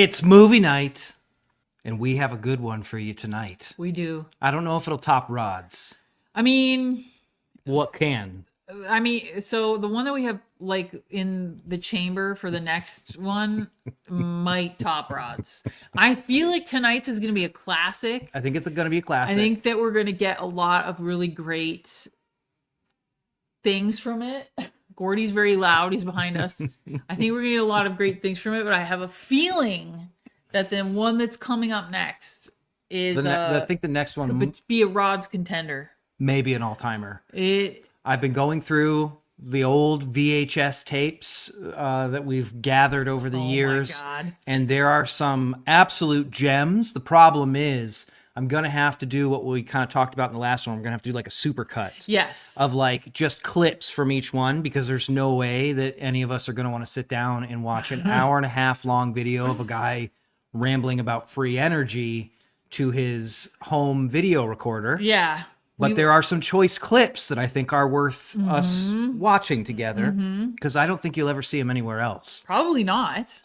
It's movie night, and we have a good one for you tonight. We do. I don't know if it'll top Rod's. I mean, What can? so the one that we have like in the chamber for the next one might top Rod's. I feel like tonight's is going to be a classic. I think it's going to be a classic. I think that we're going to get a lot of really great things from it. Gordy's very loud. He's behind us. I think we're going to get a lot of great things from it, but I have a feeling that the one that's coming up next is I think the next one could be a Rod's contender. Maybe an all-timer. I've been going through the old VHS tapes that we've gathered over the years. My God. And there are some absolute gems. The problem is I'm going to have to do what we kind of talked about in the last one. I'm going to have to do like a super cut. Yes. Of like just clips from each one, because there's no way that any of us are going to want to sit down and watch an hour and a half long video of a guy rambling about free energy to his home video recorder. Yeah. But there are some choice clips that I think are worth us watching together, because I don't think you'll ever see them anywhere else. Probably not.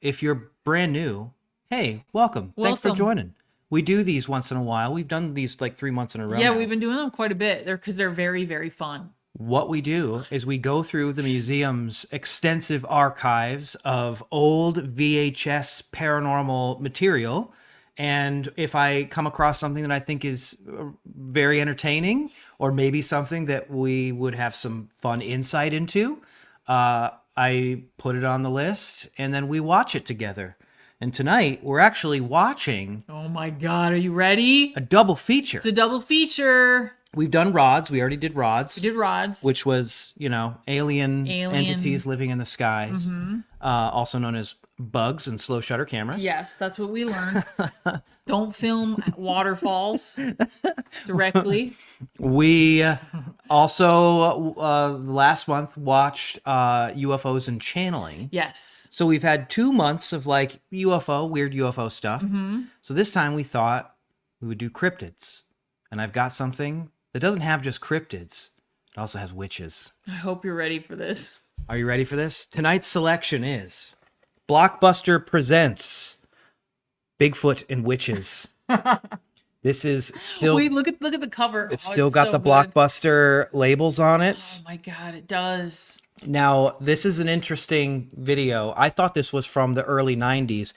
If you're brand new, hey, welcome. Thanks for joining. We do these once in a while. We've done these like 3 months in a row. Yeah, now. we've been doing them quite a bit. Because they're very, very fun. What we do is we go through the museum's extensive archives of old VHS paranormal material. And if I come across something that I think is very entertaining, or maybe something that we would have some fun insight into, I put it on the list and then we watch it together. And tonight we're actually watching... Oh my God, are you ready? A double feature. It's a double feature. We've done Rods. We already did Rods. We did Rods. Which was, alien entities living in the skies. Also known as bugs and slow shutter cameras. Yes, that's what we learned. Don't film waterfalls directly. We also, last month, watched UFOs and channeling. Yes. So we've had 2 months of like weird UFO stuff. So this time we thought we would do cryptids. And I've got something that doesn't have just cryptids. It also has witches. I hope you're ready for this. Are you ready for this? Tonight's selection is Blockbuster presents Bigfoot and Witches. This is still... Wait, look at the cover. It's still got the Blockbuster labels on it. Oh my God, it does. Now, this is an interesting video. I thought this was from the early 90s.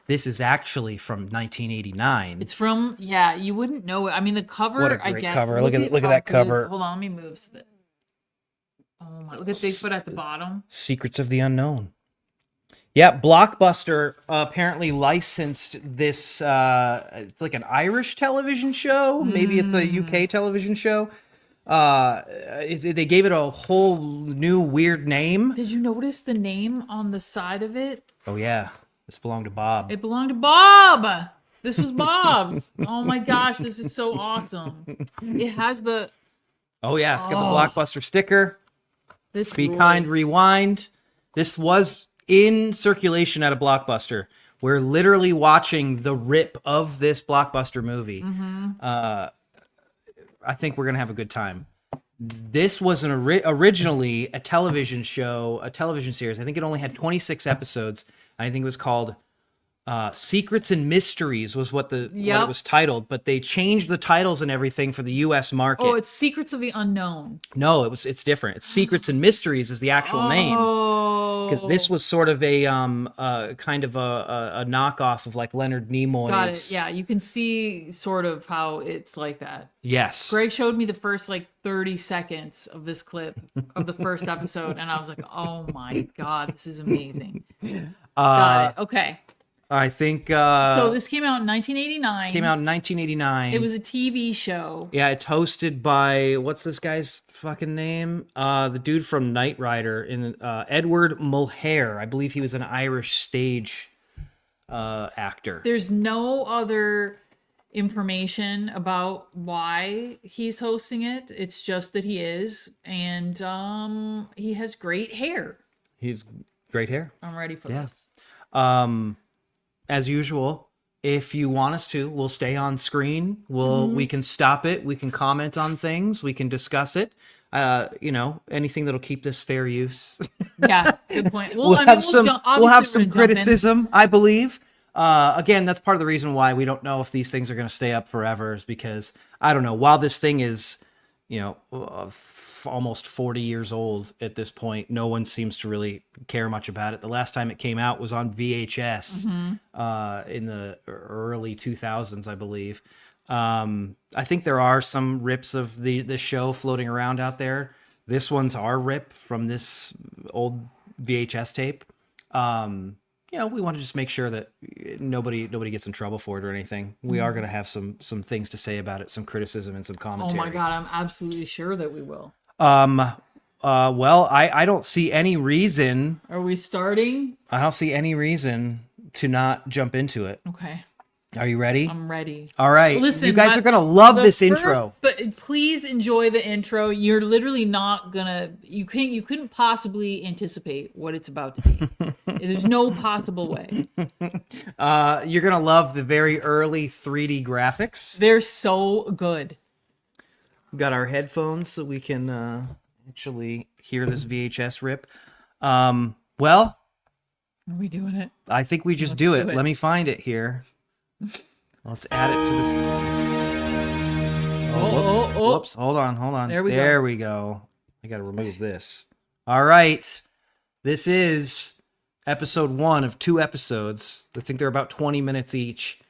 This is actually from 1989. It's from, you wouldn't know it. I mean, the cover, what a great cover. Look at that cover. Hold on, let me move. Oh my, look at Bigfoot at the bottom. Secrets of the Unknown. Yeah, Blockbuster apparently licensed this, it's like an Irish television show. Maybe it's a UK television show. They gave it a whole new weird name. Did you notice the name on the side of it? Oh, yeah. This belonged to Bob. It belonged to Bob. This was Bob's. Oh my gosh, this is so awesome. It has the... Oh, yeah, it's got the Blockbuster sticker. This Be kind, rewind. This was in circulation at a Blockbuster. We're literally watching the rip of this Blockbuster movie. I think we're going to have a good time. This was originally a television show, a television series. I think it only had 26 episodes. I think it was called Secrets and Mysteries was what it was titled, but they changed the titles and everything for the U.S. market. Oh, it's Secrets of the Unknown. No, it's different. It's Secrets and Mysteries is the actual name. Because this was sort of a kind of a knockoff of like Leonard Nimoy's. Got it. Yeah, you can see sort of how it's like that. Yes. Greg showed me the first like 30 seconds of this clip of the first episode, and I was like, oh my God, this is amazing. Got it. Okay. I think... so this came out in 1989. Came out in 1989. It was a TV show. Yeah, it's hosted by... What's this guy's fucking name? The dude from Knight Rider, Edward Mulhare. I believe he was an Irish stage actor. There's no other information about why he's hosting it. It's just that he is. And he has great hair. He's great hair. I'm ready for this. As usual, if you want us to, we'll stay on screen. We can stop it. We can comment on things. We can discuss it. anything that'll keep this fair use. Yeah, good point. We'll have some obviously criticism, I believe. Again, that's part of the reason why we don't know if these things are going to stay up forever, is because I don't know. While this thing is, almost 40 years old at this point, no one seems to really care much about it. The last time it came out was on VHS in the early 2000s, I believe. I think there are some rips of the show floating around out there. This one's our rip from this old VHS tape. We want to just make sure that nobody gets in trouble for it or anything. We are going to have some things to say about it, some criticism and some commentary. Oh my God, I'm absolutely sure that we will. Well, I don't see any reason. Are we starting? I don't see any reason to not jump into it. Okay. Are you ready? I'm ready. All right. Listen, you guys are going to love this intro. But please enjoy the intro. You're literally not going to, you couldn't possibly anticipate what it's about to be. There's no possible way. You're going to love the very early 3D graphics. They're so good. We've got our headphones so we can actually hear this VHS rip. Well, are we doing it? I think we just do it. Let me find it here. Let's add it to this. Whoops. Hold on. There we go. I got to remove this. All right. This is episode 1 of 2 episodes. I think they're about 20 minutes each.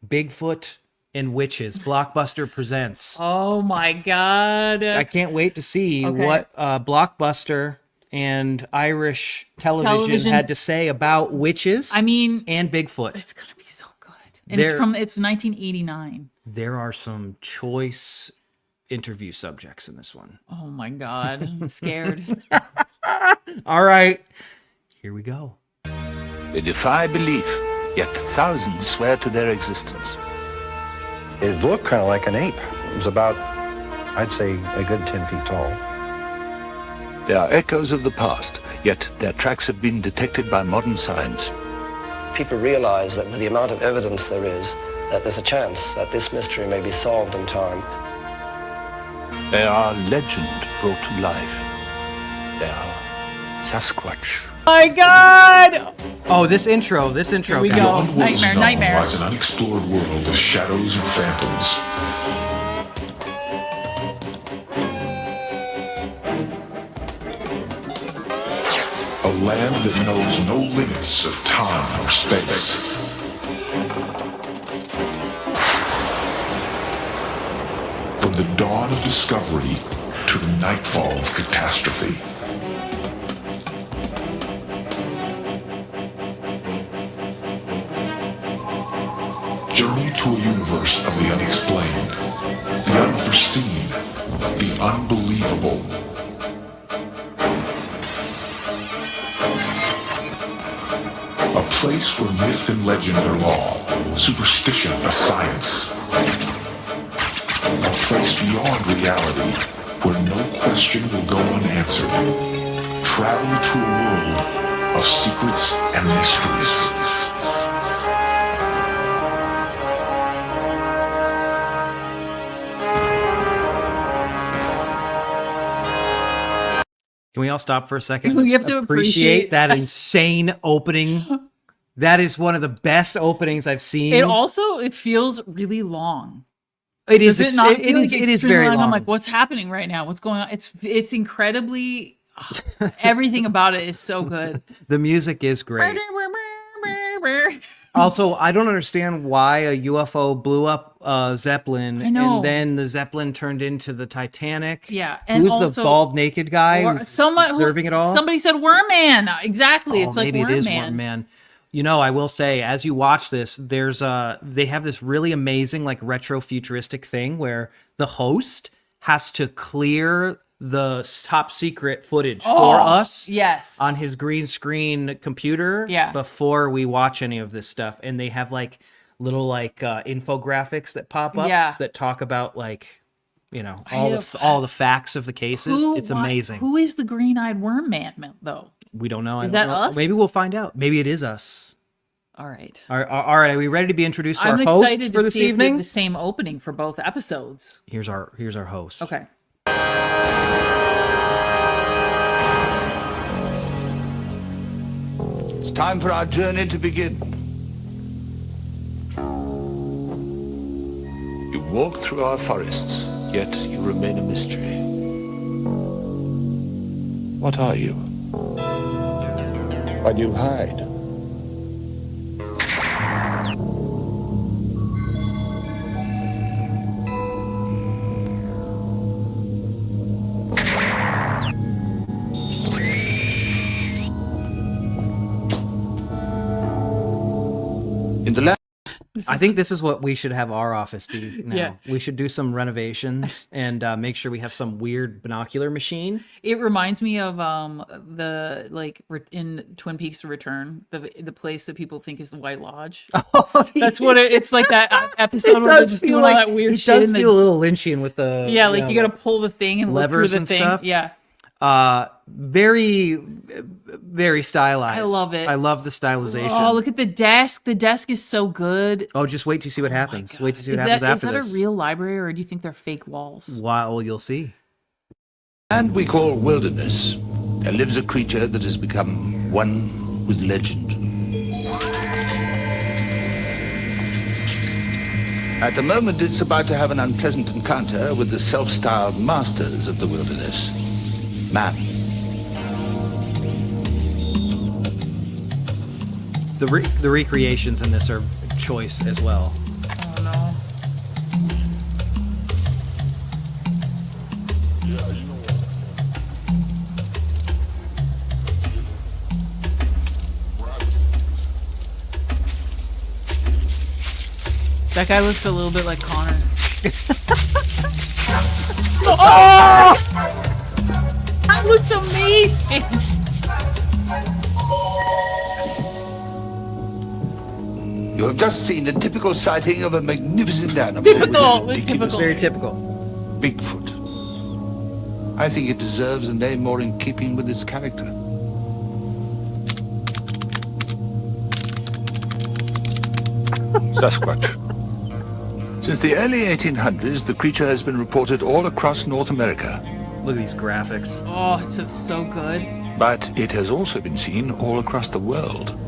Bigfoot and Witches. Blockbuster presents. Oh my God. I can't wait to see what Blockbuster and Irish television had to say about witches and Bigfoot. It's going to be so good. And it's 1989. There are some choice interview subjects in this one. Oh my God. I'm scared. All right. Here we go. They defy belief, yet thousands swear to their existence. It looked kind of like an ape. It was about, I'd say, a good 10 feet tall. They are echoes of the past, yet their tracks have been detected by modern science. People realize that with the amount of evidence there is, that there's a chance that this mystery may be solved in time. They are legend brought to life. They are Sasquatch. My God! Oh, this intro. Here we go. Nightmare. Lies an unexplored world of shadows and phantoms. A land that knows no limits of time or space. From the dawn of discovery to the nightfall of catastrophe. Journey to a universe of the unexplained, the unforeseen, the unbelievable. A place where myth and legend are law, superstition a science. A place beyond reality, where no question will go unanswered. Travel to a world of secrets and mysteries. Can we all stop for a second? We have to appreciate that insane opening. That is one of the best openings I've seen. It feels really long. It is. Does it not feel like it is very long. I'm like, what's happening right now? What's going on? It's incredibly. Everything about it is so good. The music is great. Also, I don't understand why a UFO blew up Zeppelin, and then the Zeppelin turned into the Titanic. Yeah, and who's also, the bald naked guy observing it all? Somebody said Worm Man. Exactly, it's like maybe Worm it is Man. Worm Man. I will say, as you watch this, they have this really amazing, like, retro futuristic thing where the host has to clear the top secret footage for us on his green screen computer before we watch any of this stuff. And they have like little infographics that pop up that talk about all the facts of the cases. It's amazing. Who is the green-eyed worm man though? We don't know. Is that us? Maybe we'll find out. Maybe it is us. All right. All right. Are we ready to be introduced to our host for this evening? If we have the same opening for both episodes. Here's our host. Okay. time for our journey to begin. You walk through our forests, yet you remain a mystery. What are you? Why do you hide? In the last I think this is what we should have our office be now. Yeah. We should do some renovations and make sure we have some weird binocular machine. It reminds me of in Twin Peaks: The Return, the place that people think is the White Lodge. That's what it's like, that episode where they're just doing all that weird shit. It does feel a little Lynchian with the you got to pull the thing and look through levers the and thing. stuff. Yeah, very, very stylized. I love it. I love the stylization. Oh, look at the desk. The desk is so good. Oh, just wait to see what happens. Wait to see what Is happens that after this. a real library, or do you think they're fake walls? Well, you'll see. land we call wilderness, there lives a creature that has become one with legend. At the moment, it's about to have an unpleasant encounter with the self-styled masters of the wilderness, man. The recreations in this are choice as well. Oh no. That guy looks a little bit like Connor. Oh! That looks amazing. You have just seen a typical sighting of a magnificent animal. Typical, with a ridiculous typical. It's very name. typical. Bigfoot. I think it deserves a name more in keeping with its character. Sasquatch. Since the early 1800s, the creature has been reported all across North America, Look at these graphics. Oh, it's so good. but it has also been seen all across the world.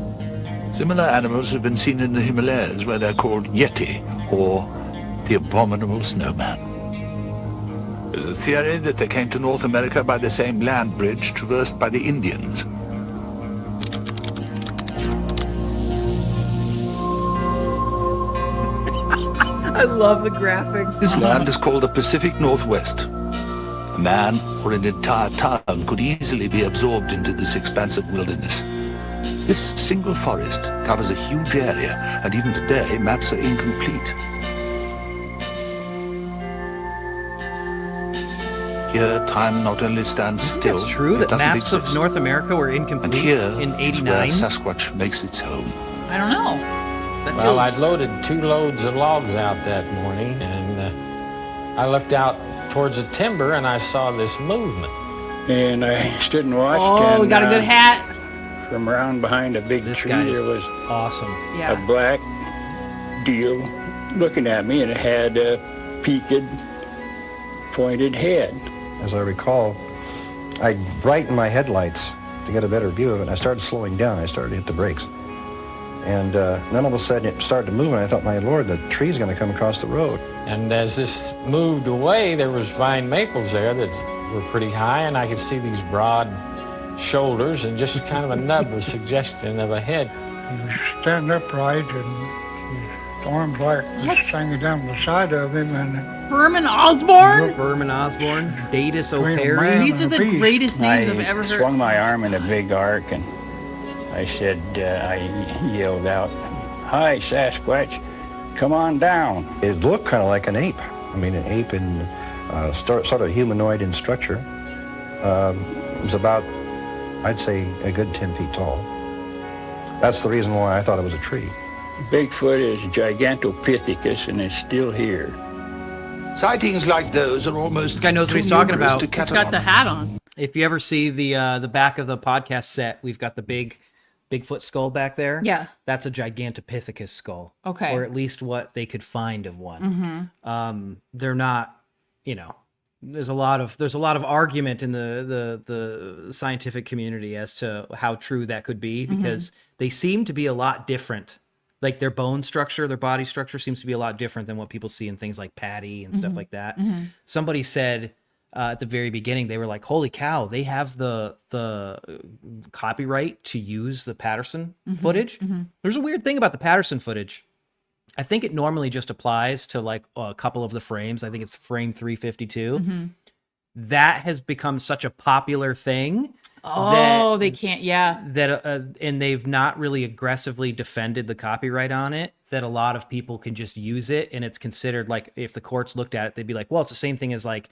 Similar animals have been seen in the Himalayas, where they're called Yeti, or the abominable snowman. There's a theory that they came to North America by the same land bridge traversed by the Indians. I love the graphics. This land is called the Pacific Northwest. A man or an entire town could easily be absorbed into this expansive wilderness. This single forest covers a huge area, and even today, maps are incomplete. Here, time not only stands still, It's true it that doesn't maps exist. of North America were And incomplete here in is where 89. Sasquatch makes its home. I don't know. That Well, I'd feels- loaded 2 loads of logs out that morning, and I looked out towards the timber and I saw this movement. And I stood and watched. Oh, and, we got a good hat. From around behind a big This tree, guy is there was awesome. a Yeah. black deal looking at me, and it had a peaked, pointed head. As I recall, I brightened my headlights to get a better view of it, and I started slowing down. I started to hit the brakes. And then all of a sudden it started to move, and I thought, my Lord, the tree's going to come across the road. And as this moved away, there was vine maples there that were pretty high, and I could see these broad shoulders and just kind of a nub, a suggestion of a head. He was standing upright and his arms like What? hanging down the side of him, and Herman Osborne. Berman Osborne, Datus Between a O'Perry. man These are the greatest names I've ever heard. swung my arm in a big arc, and I said, I yelled out, "Hi, Sasquatch, come on down." It looked kind of like an ape. I mean, an ape in sort of humanoid in structure. It was about, I'd say, a good 10 feet tall. That's the reason why I thought it was a tree. Bigfoot is Gigantopithecus, and it's still here. Sightings like those are almost This guy knows what too he's talking numerous about. to He's got catalog. the hat on. If you ever see the back of the podcast set, we've got the Bigfoot skull back there. Yeah. That's a Gigantopithecus skull. Okay. Or at least what they could find of one. They're not, there's a lot of argument in the scientific community as to how true that could be, because they seem to be a lot different. Like their bone structure, their body structure seems to be a lot different than what people see in things like Patty and stuff like that. Somebody said at the very beginning, they were like, holy cow, they have the copyright to use the Patterson footage. There's a weird thing about the Patterson footage. I think it normally just applies to like a couple of the frames. I think it's frame 352. That has become such a popular thing. They can't. Yeah. That and they've not really aggressively defended the copyright on it, that a lot of people can just use it, and it's considered like, if the courts looked at it, they'd be like, well, it's the same thing as like,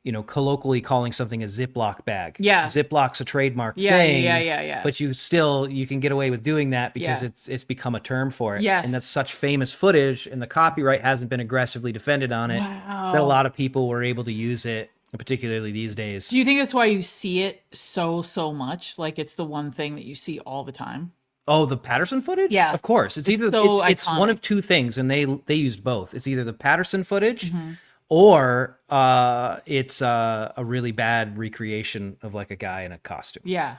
you know, colloquially calling something a Ziploc bag. Yeah. Ziplock's a trademark thing. Yeah. But you can get away with doing that because it's become a term for it. Yes. And that's such famous footage, and the copyright hasn't been aggressively defended on it, that a lot of people were able to use it, particularly these days. Do you think that's why you see it so much? Like it's the one thing that you see all the time? Oh, the Patterson footage? Yeah. Of course. It's either it's one of two things, and they used both. It's either the Patterson footage or it's a really bad recreation of like a guy in a costume. Yeah.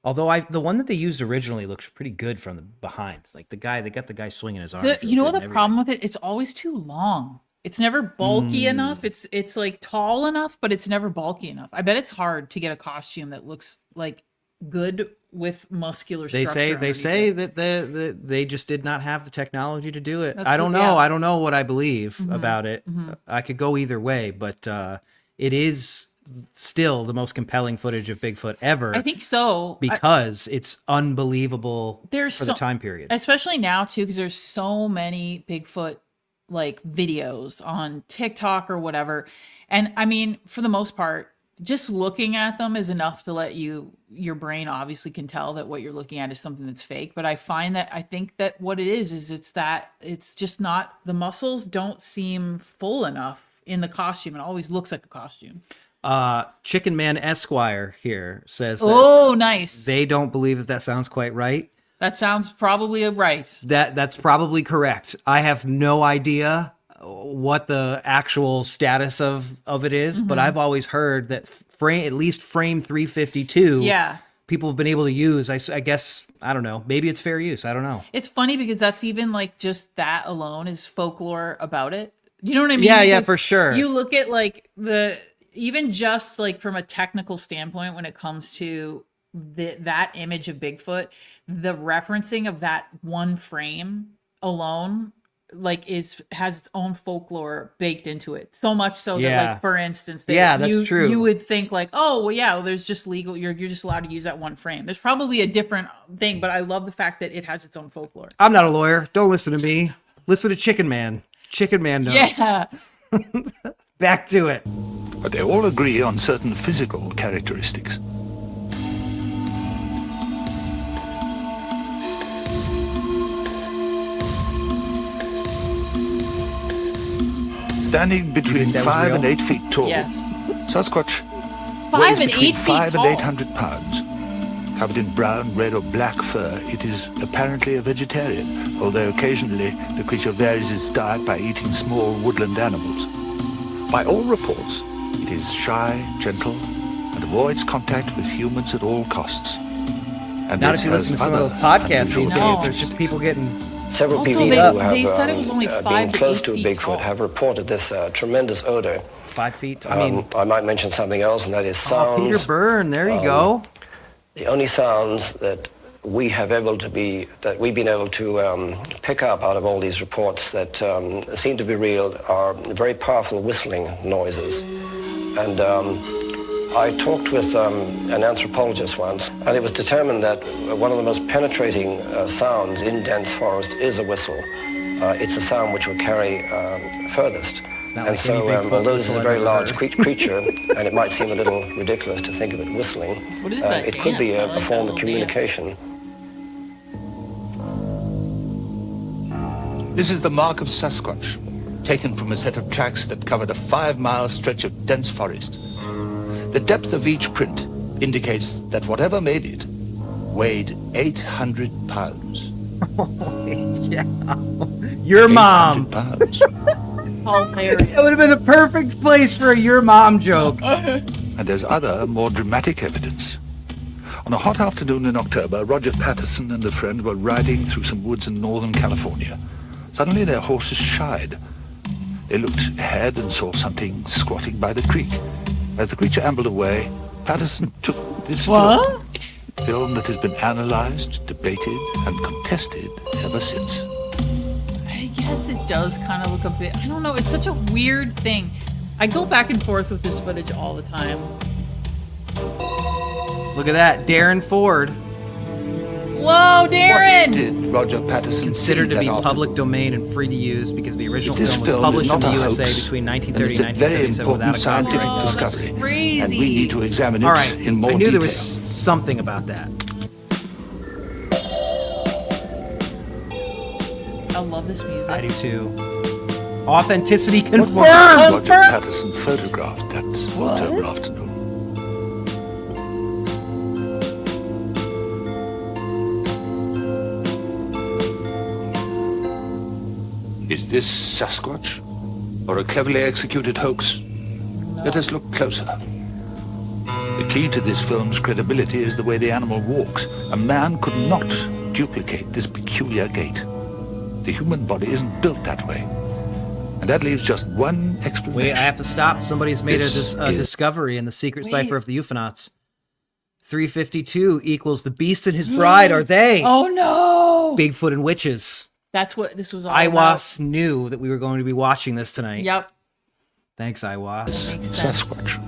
Although the one that they used originally looks pretty good from the behind. Like they got the guy swinging his arm. You know what the problem with it? It's always too long. It's never bulky enough. It's like tall enough, but it's never bulky enough. I bet it's hard to get a costume that looks like good with muscular structure. They say that they just did not have the technology to do it. That's I don't know. Yeah. I don't know what I believe about it. I could go either way, but it is still the most compelling footage of Bigfoot ever. I think so. Because it's unbelievable for the time period. Especially now too, because there's so many Bigfoot like videos on TikTok or whatever. And I mean, for the most part, just looking at them is enough to let your brain obviously can tell that what you're looking at is something that's fake. But I think that what it is it's just not, the muscles don't seem full enough in the costume. It always looks like a costume. Chicken Man Esquire here says that oh, nice. They don't believe that sounds quite right. That sounds probably right. That's probably correct. I have no idea what the actual status of it is, but I've always heard that at least frame 352. Yeah. People have been able to use. I guess, I don't know. Maybe it's fair use. I don't know. It's funny because that's even like just that alone is folklore about it. You know what I mean? Yeah, because for sure. You look at like even just like from a technical standpoint, when it comes to that image of Bigfoot, the referencing of that one frame alone like has its own folklore baked into it, so much so that like, for instance, that's true. You would think like, oh well, yeah, well, there's just legal, you're just allowed to use that one frame. There's probably a different thing, but I love the fact that it has its own folklore. I'm not a lawyer, don't listen to me, listen to Chicken Man knows. Yeah. Back to it. But they all agree on certain physical characteristics. Standing between 5 and 8 feet tall, Yes. Sasquatch 5 weighs and between 8 feet 5 and tall. 800 pounds. Covered in brown, red or black fur, it is apparently a vegetarian, although occasionally the creature varies its diet by eating small woodland animals. By all reports, it is shy, gentle, and avoids contact with humans at all costs. And Not it if you has listen to some of other those podcasts unusual these days, No. there's just people getting... Several Also, people they- who have they said it was only 5 been to close 8 to a feet Bigfoot tall. have reported this tremendous odor. 5 feet. I mean, I might mention something else, and that is sounds. Peter Byrne. There you go. The only sounds that we've been able to pick up out of all these reports that seem to be real are very powerful whistling noises. And I talked with an anthropologist once, and it was determined that one of the most penetrating sounds in dense forest is a whistle. It's a sound which will carry furthest. not And like any so, Bigfoot although this is whistle a very I've ever large heard. creature, and it might seem a little ridiculous to think of it whistling, What is that it could be dance? I a like that form of little communication. This is the mark of Sasquatch, taken from a set of tracks that covered a 5-mile stretch of dense forest. The depth of each print indicates that whatever made it weighed 800 pounds. Your 800 mom. pounds. Hilarious. That would have been a perfect place for a your mom joke. And there's other, more dramatic evidence. On a hot afternoon in October, Roger Patterson and a friend were riding through some woods in northern California. Suddenly their horses shied. They looked ahead and saw something squatting by the creek. As the creature ambled away, Patterson took this film that has been analyzed, debated, and contested ever since. I guess it does kind of look a bit, I don't know, it's such a weird thing. I go back and forth with this footage all the time. Look at that, Darren Ford. Whoa, Darren! What did Roger Patterson Considered see to be that afternoon? public domain and free to use because the original This film was film published is in not the a USA hoax, between and 1930 it's and a very 1977 without important a scientific copyright. that's discovery, crazy. and we need to examine it All right, in more I knew detail. there was something about that. I love this music. I do too. Authenticity What was it confirmed! Roger Patterson photographed that October afternoon? Is this Sasquatch? Or a cleverly executed hoax? Let us look closer. The key to this film's credibility is the way the animal walks. A man could not duplicate this peculiar gait. The human body isn't built that way. And that leaves just one explanation. Wait, I have to stop. Somebody's made This a is- discovery in the secret cipher of the Euphonauts. 352 equals the beast and his bride are they. Oh no! Bigfoot and witches. That's what this was all Iwas knew that we were going to be watching this tonight. about. Yep. Thanks, Iwas. Makes sense. Sasquatch.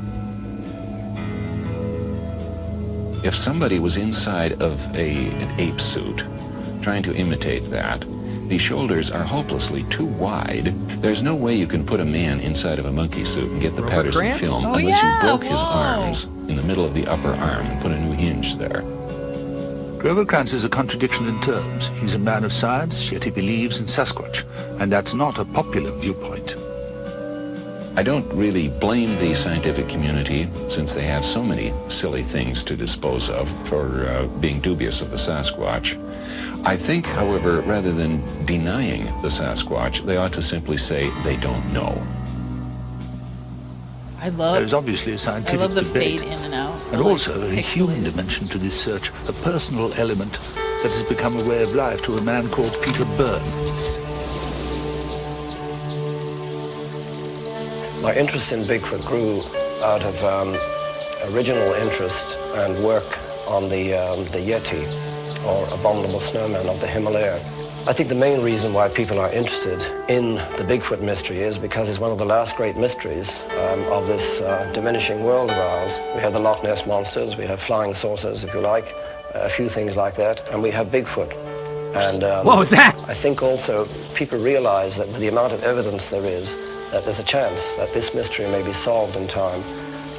If somebody was inside of an ape suit, trying to imitate that, the shoulders are hopelessly too wide. There's no way you can put a man inside of a monkey suit and get the Robert Patterson Grant? film Oh, unless yeah, you broke his whoa. arms in the middle of the upper arm and put a new hinge there. Grover Krantz is a contradiction in terms. He's a man of science, yet he believes in Sasquatch. And that's not a popular viewpoint. I don't really blame the scientific community, since they have so many silly things to dispose of, for being dubious of the Sasquatch. I think, however, rather than denying the Sasquatch, they ought to simply say they don't know. I love. There is obviously a I scientific love the debate, fade in and out. and I like also a pixelated. human dimension to this search, a personal element that has become a way of life to a man called Peter Byrne. My interest in Bigfoot grew out of original interest and work on the Yeti, or abominable snowman of the Himalaya. I think the main reason why people are interested in the Bigfoot mystery is because it's one of the last great mysteries of this diminishing world of ours. We have the Loch Ness monsters, we have flying saucers, if you like, a few things like that, and we have Bigfoot. And What was that? I think also people realize that with the amount of evidence there is, that there's a chance that this mystery may be solved in time.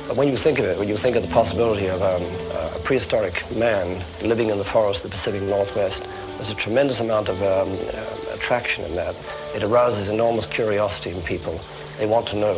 But when you think of it, when you think of the possibility of a prehistoric man living in the forest of the Pacific Northwest, there's a tremendous amount of attraction in that. It arouses enormous curiosity in people. They want to know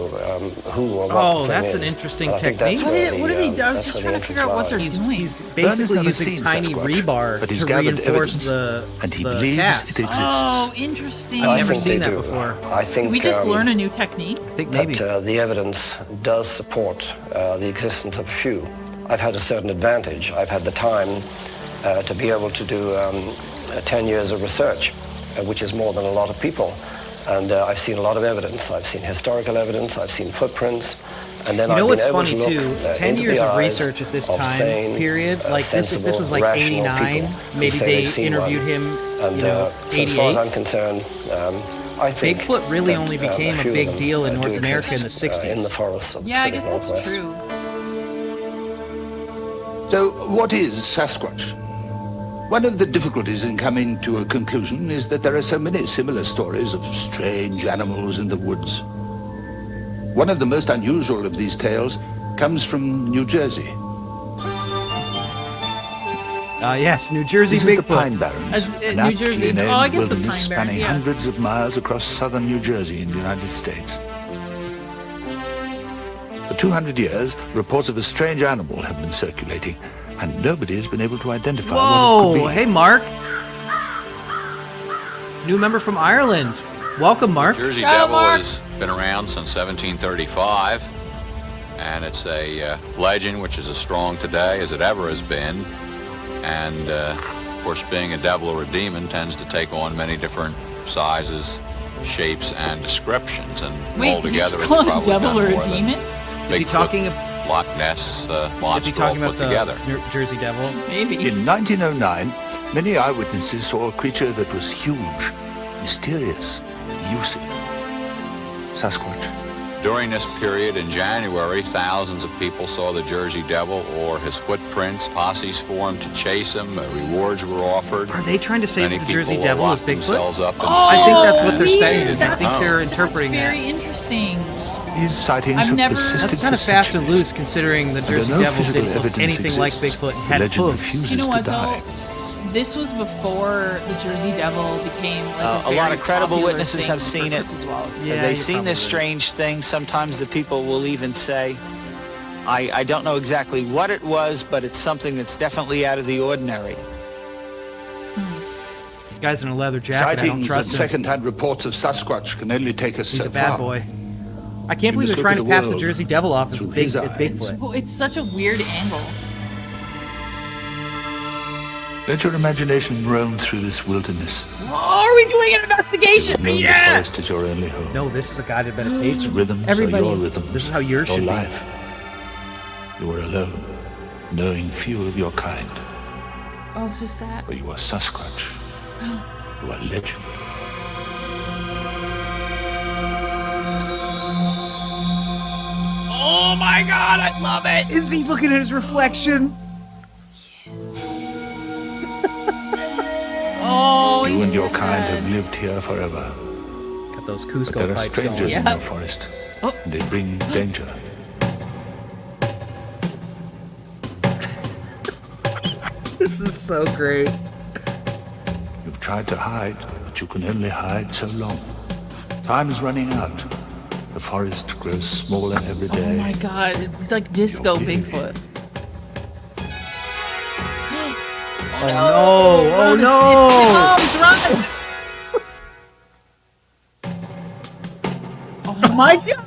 who or what Oh, the thing that's is. an interesting And I think that's technique. where What did he do? I was that's just where trying the to figure out what they're interest doing. He's Byrne has basically never using seen tiny Sasquatch, rebar but he's to gathered reinforce evidence, the and he the believes cast. it exists. Oh, interesting. I've I never think seen they that do. before. I think Did we just learn a new technique? I think maybe. that the evidence does support the existence of a few. I've had a certain advantage. I've had the time to be able to do 10 years of research, which is more than a lot of people. And I've seen a lot of evidence. I've seen historical evidence. I've seen footprints. And then You know I've what's been able funny to too? look 10 into years the of eyes research at this of time sane, period, like this was sensible, like rational 89. people who Maybe say they they've seen interviewed one. him, And you know, so as far as 88. I'm concerned, I think Bigfoot really that, only a became a few of big them, deal in do North America in the exist, 60s. in the forests of the Yeah, I Pacific guess that's Northwest. true. So, what is Sasquatch? One of the difficulties in coming to a conclusion is that there are so many similar stories of strange animals in the woods. One of the most unusual of these tales comes from New Jersey. Yes, New Jersey This is the Bigfoot. Pine Barrens, As- an New aptly Jersey- named oh, I guess the wilderness Pine Barrens, spanning yeah. hundreds of miles across southern New Jersey in the United States. For 200 years, reports of a strange animal have been circulating, and nobody has been able to identify what it Whoa! could be. Hey, Mark. New member from Ireland. Welcome, Mark. Jersey Ciao, Devil Mark. has been around since 1735, and it's a legend which is as strong today as it ever has been. And of course, being a devil or a demon tends to take on many different sizes, shapes, and descriptions. And Wait, did you altogether, just it's call it a probably devil done or a more than demon? Is he Bigfoot, talking? Loch Ness Is monster he talking all about put the together. Jersey Devil? Maybe. In 1909, many eyewitnesses saw a creature that was huge, mysterious, elusive. Sasquatch. During this period in January, thousands of people saw the Jersey Devil or his footprints. Posses formed to chase him. Rewards were offered. Are they trying to say Many that the Jersey people Devil is locked Bigfoot? themselves up in I think that's what they're fear saying. and I think stayed at they're home. interpreting Very that. interesting. These sightings I've have never- persisted That's kind of for fast and centuries. loose, considering the There Jersey no Devil physical didn't look evidence anything like exists. Bigfoot and The had legend hooves. refuses You know to what die. though? This was before the Jersey Devil became like A very lot of credible popular witnesses thing have for seen it. cryptozoology. Yeah, They've you're seen this probably right. strange thing. Sometimes the people will even say, I don't know exactly what it was, but it's something that's definitely out of the ordinary. Guy's in a leather jacket. I don't Sightings and trust him. second-hand reports of Sasquatch can only take us He's so a bad far. boy. I can't We believe must they're trying to look at the pass the world Jersey Devil off as through big his eyes. Bigfoot. Well, it's such a weird angle. Let your imagination roam through this wilderness. Oh, are we doing an investigation? Know the Yeah. forest is your only home. No, this is a guided Its meditation. rhythms Everybody. are your rhythms. This is how yours your should be. life. You are alone, knowing few of your kind. Oh, it's just that. For you are Sasquatch. You are legend. Oh my god, I love it. Is he looking at his reflection? Oh, You he's and your so kind good. have lived here forever. Got those But Cusco there are pipes strangers going. in Yep. your forest. Oh. And they bring danger. This is so great. You've tried to hide, but you can only hide so long. Time is running out. The forest grows smaller every Oh day. my god, it's like disco You're big. Bigfoot. Oh no! Oh no! Moms, run! Oh my god!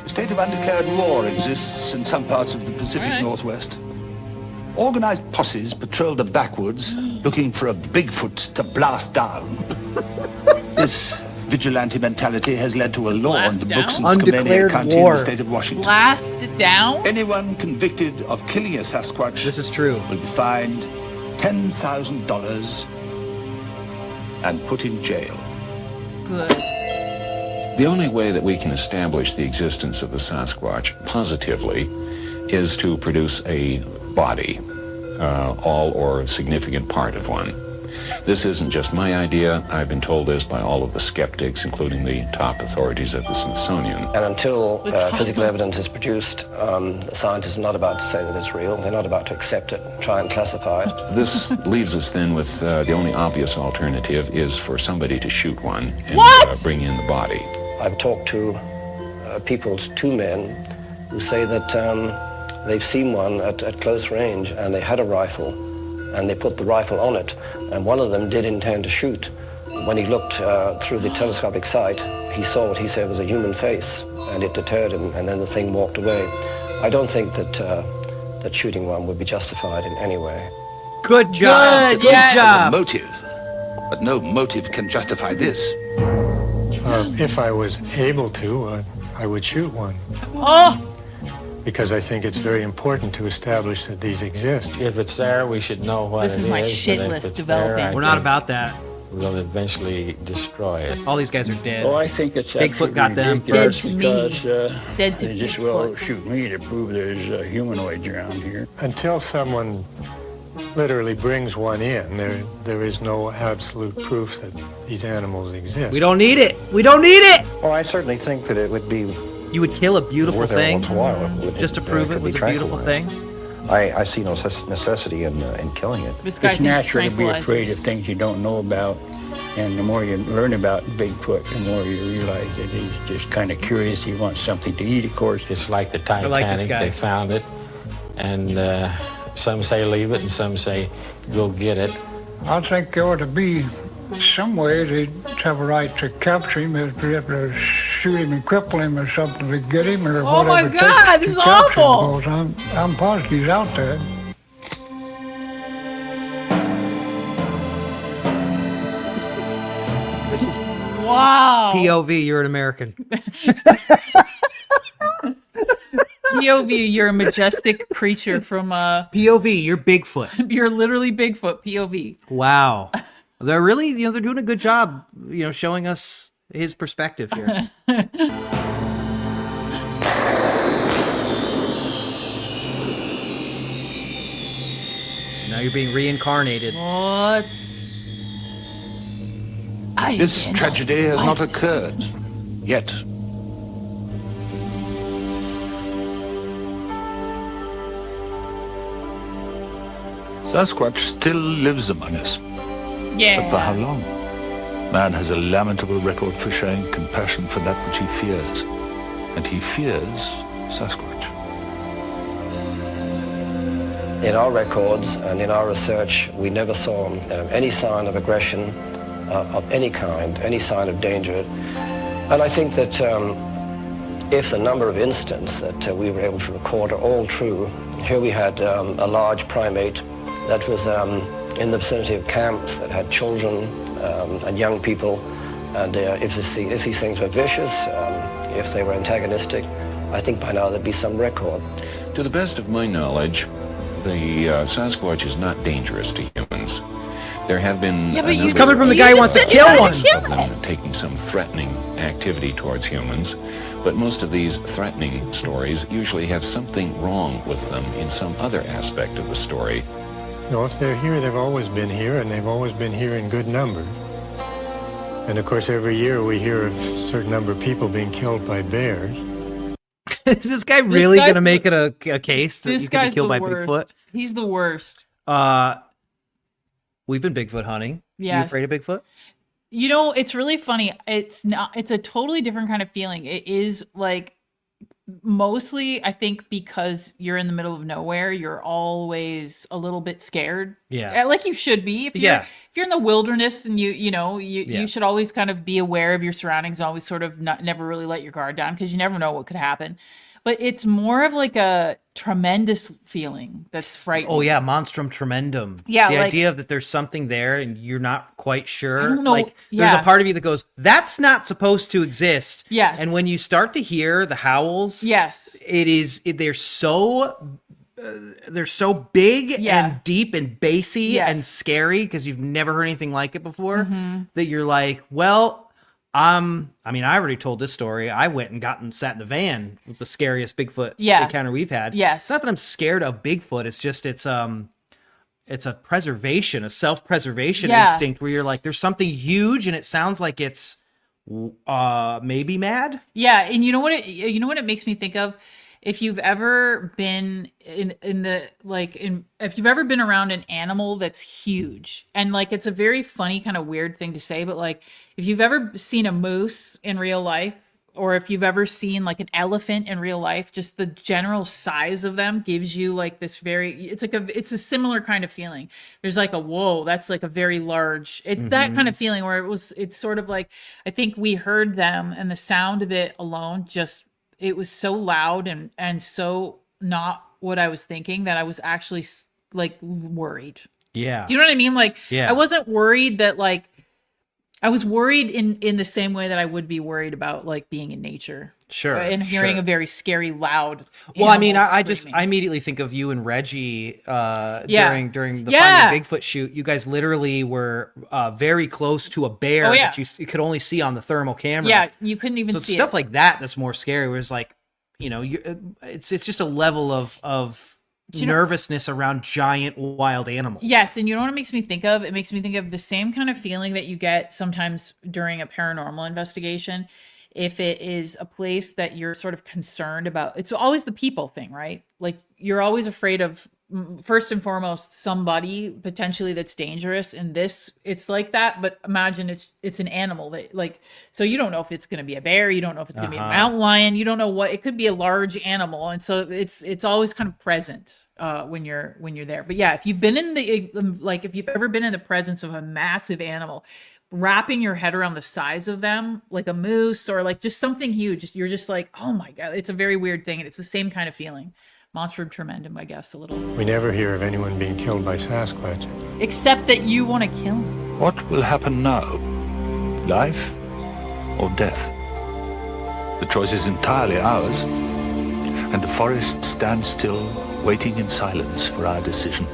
A state of undeclared war exists in some parts of the Pacific Right. Northwest. Organized posses patrol the backwoods looking for a Bigfoot to blast down. This vigilante mentality has led to a law in Blast the down? books in Skamania Undeclared County in war. the state of Washington. Blast down? Anyone convicted of killing a Sasquatch This is true. will be fined $10,000 and put in jail. Good. The only way that we can establish the existence of the Sasquatch positively is to produce a body, all or a significant part of one. This isn't just my idea. I've been told this by all of the skeptics, including the top authorities at the Smithsonian. And until It's hard. physical evidence is produced, scientists are not about to say that it's real. They're not about to accept it, try and classify it. This leaves us then with the only obvious alternative is for somebody to shoot one and What? bring in the body. I've talked to people, two men, who say that they've seen one at close range, and they had a rifle, and they put the rifle on it, and one of them did intend to shoot. When he looked through the telescopic sight, he saw what he said was a human face, and it deterred him, and then the thing walked away. I don't think that that shooting one would be justified in any way. Good job. Good, Good yes. There's a job. motive, but no motive can justify this. If I was able to, I would shoot one. Oh, Because I think it's very important to establish that these exist. If it's there, we should know what This it is my but shit if list it's developing. there, I We're not think about that. We'll eventually destroy it. All these guys are dead. Oh, I think it's Bigfoot got them. Dead ridiculous to me. because Dead to they just well Bigfoot. shoot me to prove there's humanoids around here. Until someone literally brings one in, there is no absolute proof that these animals exist. We don't need it. We don't need it. Well, I certainly think that it would be You would kill a beautiful worth it thing once in a while. just to prove it could was be a beautiful thing. tranquilized. I see no necessity in killing it. this guy It's thinks natural to be tranquilizers. afraid of things you don't know about. And the more you learn about Bigfoot, the more you realize that he's just kind of curious. He wants something to eat, of course. It's like the like this Titanic. guy. They found it, And some say leave it, and some say go get it. I think there ought to be some way they'd have a right to capture him, if they have to shoot him and cripple him or something to get him, or Oh my whatever it takes God, to this is capture him, awful. because I'm positive he's out there. This is Wow. POV. You're an American. POV, you're a majestic creature from POV. You're Bigfoot. you're literally Bigfoot. POV. Wow. They're really, they're doing a good job, showing us his perspective here. Now you're being reincarnated. What? This tragedy has not occurred yet. Sasquatch still lives among us. Yeah. But for how long? Man has a lamentable record for showing compassion for that which he fears. And he fears Sasquatch. In our records and in our research, we never saw any sign of aggression of any kind, any sign of danger. And I think that if the number of incidents that we were able to record are all true, here we had a large primate that was in the vicinity of camps that had children and young people. And if these things were vicious, if they were antagonistic, I think by now there'd be some record. To the best of my knowledge, the Sasquatch is not dangerous to humans. There have been Yeah, but This is coming from the guy who wants to kill one. of them taking some threatening activity towards humans, but most of these threatening stories usually have something wrong with them in some other aspect of the story. No, if they're here, they've always been here, and they've always been here in good numbers. And of course, every year we hear of a certain number of people being killed by bears. Is this guy really going to make it a case that This you could be guy's killed the by worst. Bigfoot? He's the worst. We've been Bigfoot hunting. You Yes. afraid of Bigfoot? It's really funny. It's a totally different kind of feeling. It is like mostly, I think, because you're in the middle of nowhere, you're always a little bit scared. Yeah. Like you should be. If you're in the wilderness and you should always kind of be aware of your surroundings, always sort of never really let your guard down because you never know what could happen. But it's more of like a tremendous feeling that's frightening. Oh yeah, monstrum tremendum. Yeah, the like- idea that there's something there and you're not quite sure. I don't know, Like there's yeah. a part of you that goes, "That's not supposed to exist." Yes. And when you start to hear the howls, Yes. they're so big Yeah. and deep and bassy Yes. and scary because you've never heard anything like it before. Mhm. That you're like, well. I already told this story. I went and sat in the van with the scariest Bigfoot Yeah. encounter we've had. Yes. It's not that I'm scared of Bigfoot. It's just it's a preservation, a self-preservation Yeah. instinct where you're like, there's something huge and it sounds like it's maybe mad. Yeah, and you know what it makes me think of? If you've ever been if you've ever been around an animal that's huge, and like it's a very funny kind of weird thing to say, but like if you've ever seen a moose in real life, or if you've ever seen like an elephant in real life, just the general size of them gives you like this it's a similar kind of feeling. There's like a whoa, that's like a very large, it's that kind of feeling where it's sort of like, I think we heard them and the sound of it alone it was so loud and so not what I was thinking that I was actually like worried. Yeah. Do you know what I mean? Like, Yeah. I wasn't worried that like, I was worried in the same way that I would be worried about like being in nature. Sure, And hearing sure. a very scary, loud. Well, I mean, animal I screaming. immediately think of you and Reggie Yeah. during the Yeah. Finding Bigfoot shoot. You guys literally were very close to a bear Oh, yeah. that you could only see on the thermal camera. Yeah, you couldn't even So it's see stuff it. like that's more scary. Where it's like, it's just a level of you know- nervousness around giant wild animals. Yes, and you know what it makes me think of? It makes me think of the same kind of feeling that you get sometimes during a paranormal investigation. If it is a place that you're sort of concerned about, it's always the people thing, right? Like you're always afraid of first and foremost somebody potentially that's dangerous. In this, it's like that, but imagine it's an animal that like, so you don't know if it's going to be a bear, you don't know if it's going to be a mountain lion, you don't know what it could be, a large animal, and so it's always kind of present when you're there. But yeah, if you've been in if you've ever been in the presence of a massive animal, wrapping your head around the size of them, like a moose or like just something huge, you're just like, oh my god, it's a very weird thing, and it's the same kind of feeling. Monstrum tremendum, I guess, a little. We never hear of anyone being killed by Sasquatch. Except that you want to kill him. What will happen now? Life or death? The choice is entirely ours, and the forest stands still, waiting in silence for our decision.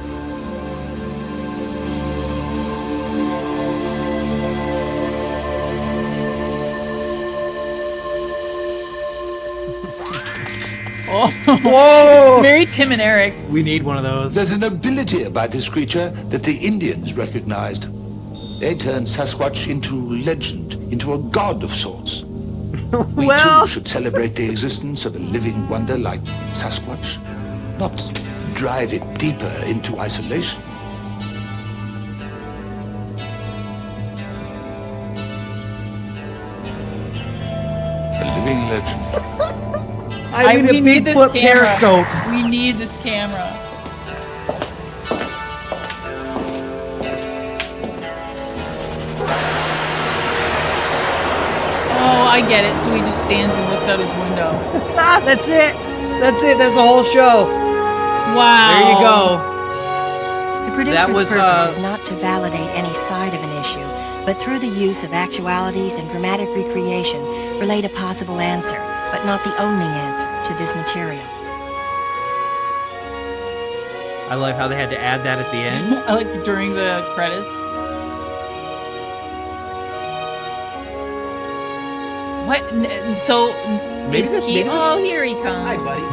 Oh, whoa! Very Tim and Eric. We need one of those. There's an ability about this creature that the Indians recognized. They turned Sasquatch into legend, into a god of sorts. We too should celebrate the existence of a living wonder like Sasquatch, not drive it deeper into isolation. A living legend. We need this Bigfoot camera. periscope. We need this camera. Oh, I get it. So he just stands and looks out his window. That's it. That's it. That's the whole show. Wow. There you go. The producer's That was, purpose is not to validate any side of an issue, but through the use of actualities and dramatic recreation, relate a possible answer, but not the only answer to this material. I love how they had to add that at the end. Like during the credits. What? So Maybe is this- he? maybe this- Oh, here he comes. Hi, buddy. Here.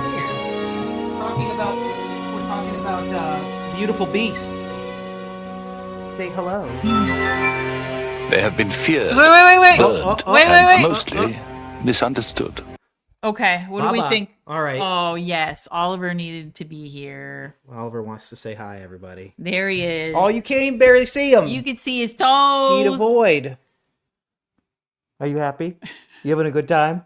We're talking about beautiful beasts. Say hello. They have been feared, Wait. burned, Wait. and mostly misunderstood. Okay, what do we Baba. think? All right. Oh, yes. Oliver needed to be here. Oliver wants to say hi, everybody. There he is. Oh, you can't even barely see him. You can see his toes. He'd avoid. Are you happy? You having a good time?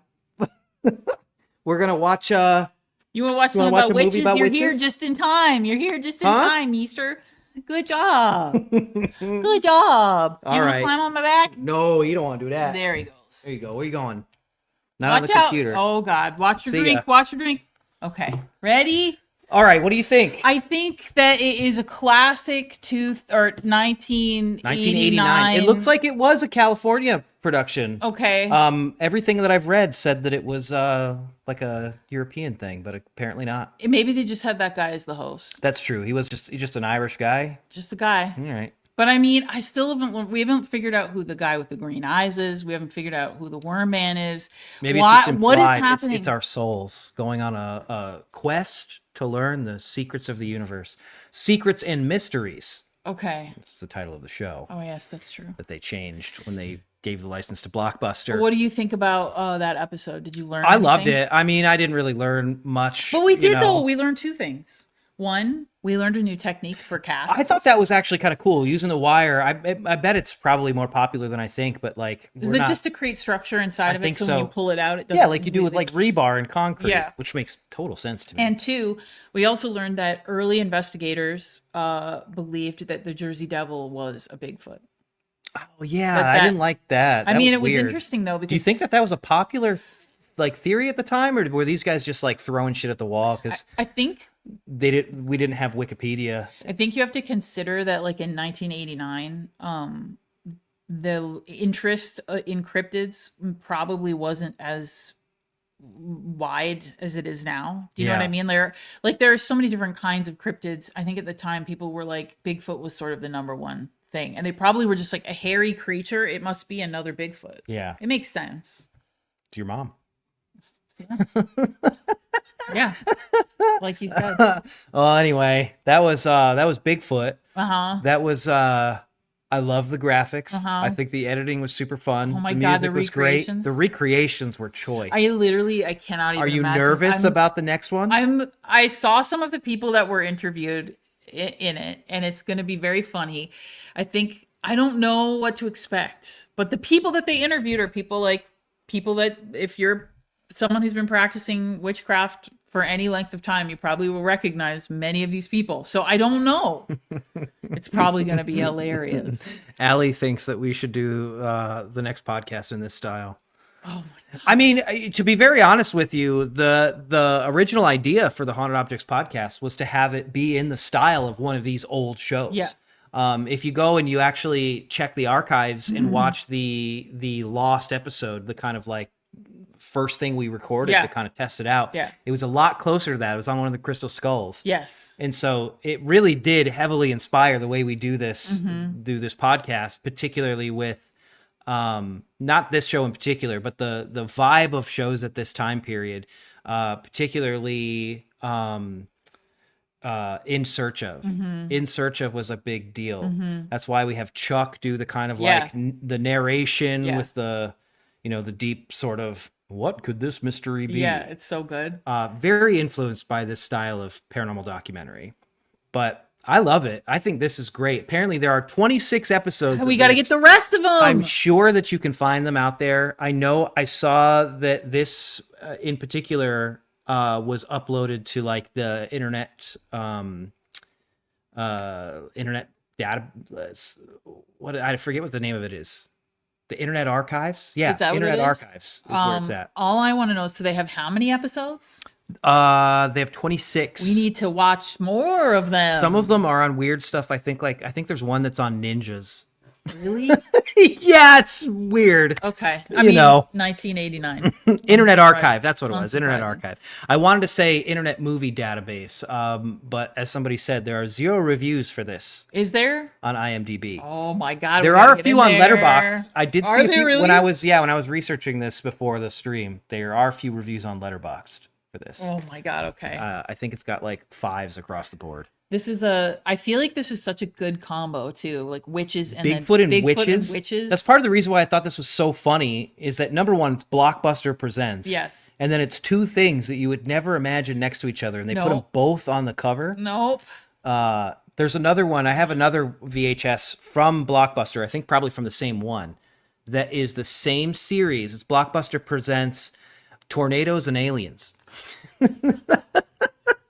We're gonna watch. You want to watch You something wanna watch about a movie witches? about You're witches? here just in time. You're here just in Huh? time, Easter. Good job. Good job. All you want right. to climb on my back? No, you don't want to do that. There he goes. There you go. Where you going? Not on Watch the out. computer. Oh, God. Watch your See drink. ya. Watch your drink. Okay. Ready? All right. What do you think? I think that it is a classic 1989. 1989. It looks like it was a California production. Okay. Everything that I've read said that it was like a European thing, but apparently not. Maybe they just had that guy as the host. That's true. He's just an Irish guy. Just a guy. All right. But I mean, we haven't figured out who the guy with the green eyes is. We haven't figured out who the worm man is. Maybe it's just implied. What is happening? It's our souls going on a quest to learn the secrets of the universe. Secrets and mysteries. Okay. That's the title of the show. Oh, yes, that's true. That they changed when they gave the license to Blockbuster. What do you think about that episode? Did you learn I loved anything? it. I mean, I didn't really learn much. But we did, you know. though. We learned two things. One, we learned a new technique for casts. I thought that was actually kind of cool using the wire. I bet it's probably more popular than I think, but like, Is it just to create structure inside of it think so when you pull it out, it doesn't yeah, like you do with like completely- rebar and concrete, Yeah. which makes total sense to me. And two, we also learned that early investigators believed that the Jersey Devil was a Bigfoot. Oh yeah, But I that- didn't like that. I That mean, it was weird. interesting though Do you because think that was a popular like theory at the time, or were these guys just like throwing shit at the wall because I think we didn't have Wikipedia? I think you have to consider that like in 1989, the interest in cryptids probably wasn't as wide as it is now. Do you know what Yeah. I mean? There are so many different kinds of cryptids. I think at the time people were like Bigfoot was sort of the number one thing, and they probably were just like a hairy creature. It must be another Bigfoot. Yeah, It makes sense. to your mom. Yeah, like you said. Well, anyway, that was Bigfoot. Uh-huh. That was I love the graphics. Uh-huh. I think the editing was super fun. Oh my the God, music the was great. recreations. The recreations were choice. I cannot even Are you imagine. nervous about the next one? I saw some of the people that were interviewed in it, and it's going to be very funny. I don't know what to expect, but the people that they interviewed are people that if you're someone who's been practicing witchcraft for any length of time, you probably will recognize many of these people. So I don't know. It's probably going to be hilarious. Allie thinks that we should do the next podcast in this style. Oh my gosh. I mean, to be very honest with you, the original idea for the Haunted Objects podcast was to have it be in the style of one of these old shows. Yeah. If you go and you actually check the archives and watch the lost episode, the kind of like first thing we recorded to kind of test it out, it was a lot closer to that. It was on one of the Crystal Skulls. Yes. And so it really did heavily inspire the way we do this podcast, particularly with not this show in particular, but the vibe of shows at this time period, particularly In Search of. In Search of was a big deal. That's why we have Chuck do the kind of like the narration with the, the deep sort of, what could this mystery be? Yeah, it's so good. Very influenced by this style of paranormal documentary. But I love it. I think this is great. Apparently there are 26 episodes. We got to get the rest of them. I'm sure that you can find them out there. I know I saw that this in particular was uploaded to like the internet data. What I forget what the name of it is. The Internet Archives? Yeah, Is that Internet what it is? Archives is where it's at. All I want to know is, so they have how many episodes? They have 26. We need to watch more of them. Some of them are on weird stuff. I think there's one that's on ninjas. Really? Yeah, it's weird. Okay. I mean, 1989. Internet Archive. That's what it was. Unsurprising. Internet Archive. I wanted to say Internet Movie Database, but as somebody said, there are 0 reviews for this. Is there? On IMDb. Oh my God. There are a few on Letterboxd. I did see Are a there few really? when I was researching this before the stream. There are a few reviews on Letterboxd for this. Oh my God. Okay. I think it's got like 5s across the board. I feel like this is such a good combo too, like witches and Bigfoot and then witches. That's part of the reason why I thought this was so funny is that number one, it's Blockbuster Presents. Yes. And then it's 2 things that you would never imagine next to each other, and they put them both on the cover. Nope. There's another one. I have another VHS from Blockbuster, I think probably from the same one, that is the same series. It's Blockbuster Presents Tornadoes and Aliens.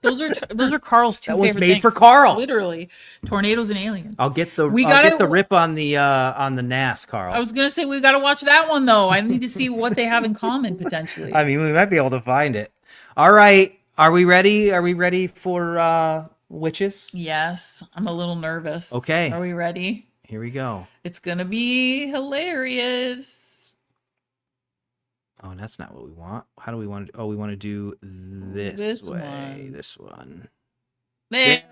Those are Carl's 2 That one's favorite made things. for Carl. Literally, tornadoes and aliens. I'll get the rip on the NAS, Carl. I was gonna say we got to watch that one though. I need to see what they have in common potentially. I mean, we might be able to find it. All right, are we ready? Are we ready for witches? Yes, I'm a little nervous. Okay. Are we ready? Here we go. It's gonna be hilarious. Oh, that's not what we want. How do we want to? Oh, we want to do this way. This one. There.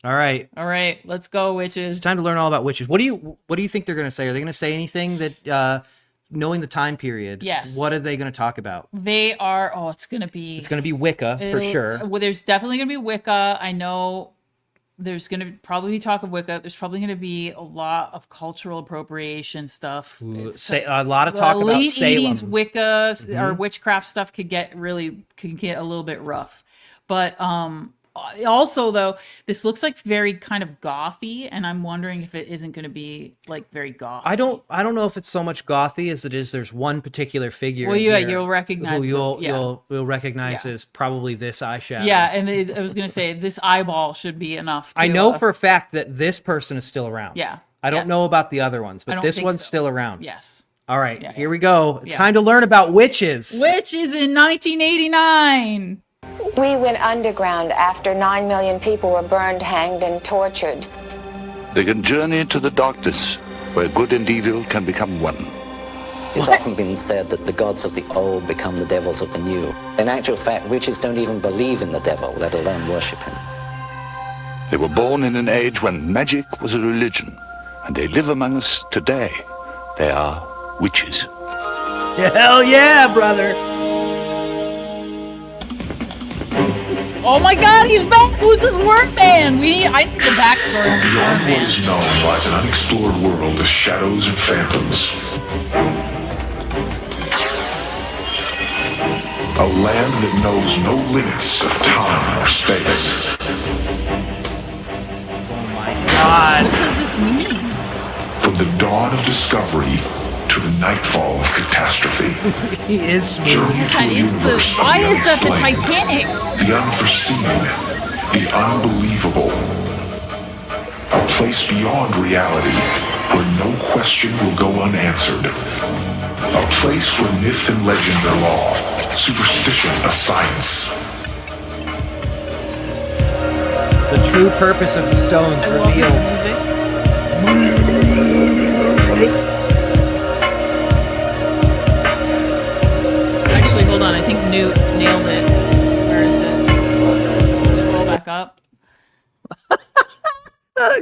All right. All right. Let's go, witches. It's time to learn all about witches. What do you think they're going to say? Are they going to say anything that, knowing the time period? Yes. What are they going to talk about? They are. Oh, it's gonna be. It's going to be Wicca for sure. Well, there's definitely gonna be Wicca. I know. There's going to probably be talk of Wicca. There's probably going to be a lot of cultural appropriation stuff. A lot of talk about late Salem. 80s Wicca or witchcraft stuff can get a little bit rough. But also, though, this looks like very kind of gothy, and I'm wondering if it isn't going to be like very goth. I don't know if it's so much gothy as it is. There's one particular figure. Well, yeah, here you'll recognize. who you'll recognize as probably this eyeshadow. Yeah, and I was going to say this eyeball should be enough. I know for a fact that this person is still around. Yeah. I don't know about the other ones, but this one's still around. Yes. All right, here we go. It's time to learn about witches. Witches in 1989. We went underground after 9 million people were burned, hanged, and tortured. They can journey into the darkness, where good and evil can become one. It's often been said that the gods of the old become the devils of the new. In actual fact, witches don't even believe in the devil, let alone worship him. They were born in an age when magic was a religion, and they live among us today. They are witches. Hell yeah, brother! Oh my God, he's back! Who's this workman? I need the backstory on this Beyond what workman. is known by lies an unexplored world of shadows and phantoms. A land that knows no limits of time or space. God. What does this mean? From the dawn of discovery to the nightfall of catastrophe. He is smooth. That is the. Why is that the Titanic? The unforeseen, the unbelievable. A place beyond reality where no question will go unanswered. A place where myth and legend are law, superstition a science. The true purpose of the stones revealed. Actually, hold on. I think Newt nailed it. Where is it? Scroll back up.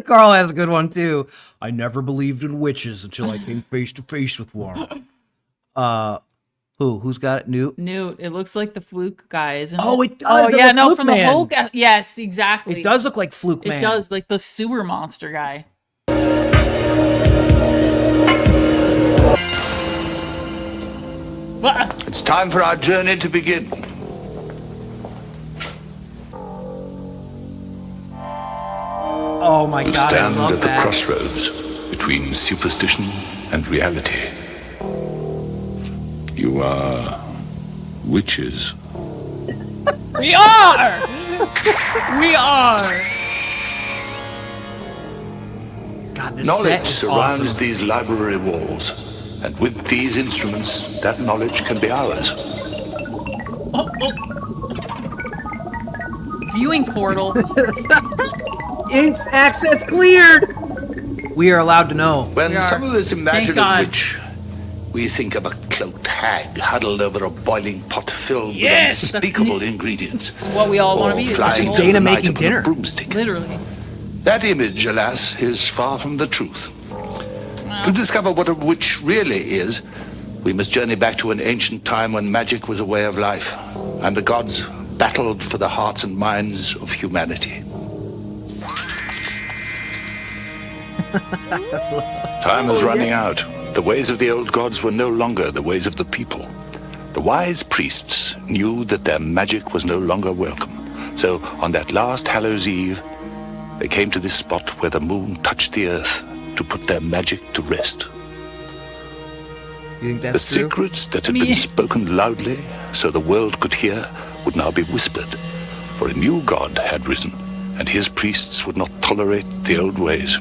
Carl has a good one too. I never believed in witches until I came face to face with one. Who's got it? Newt. Newt. It looks like the Fluke guy, isn't it? Oh, it does. Oh, The yeah, no, Fluke from Man. the Hulk. Yes, exactly. It does look like Fluke Man. It does, like the sewer monster guy. It's time for our journey to begin. Oh my We God! I stand love at the that. crossroads between superstition and reality. You are witches. We are! We are! God, this Knowledge set is surrounds awesome. these library walls. And with these instruments, that knowledge can be ours. Viewing portal. Access cleared. We are allowed to know. When some of us imagine a God. witch, we think of a cloaked hag huddled over a boiling pot filled Yes, with that's unspeakable ingredients. What we all want or to be. flying It's through Dana the night making upon dinner. a broomstick. Literally. That image, alas, is far from the truth. To discover what a witch really is, we must journey back to an ancient time when magic was a way of life, and the gods battled for the hearts and minds of humanity. Time is running out. The ways of the old gods were no longer the ways of the people. The wise priests knew that their magic was no longer welcome. So on that last Hallows Eve, they came to this spot where the moon touched the earth to put their magic to rest. You think The that's true? secrets that had been spoken loudly so the world could hear would now be whispered, for a new god had risen, and his priests would not tolerate the old ways.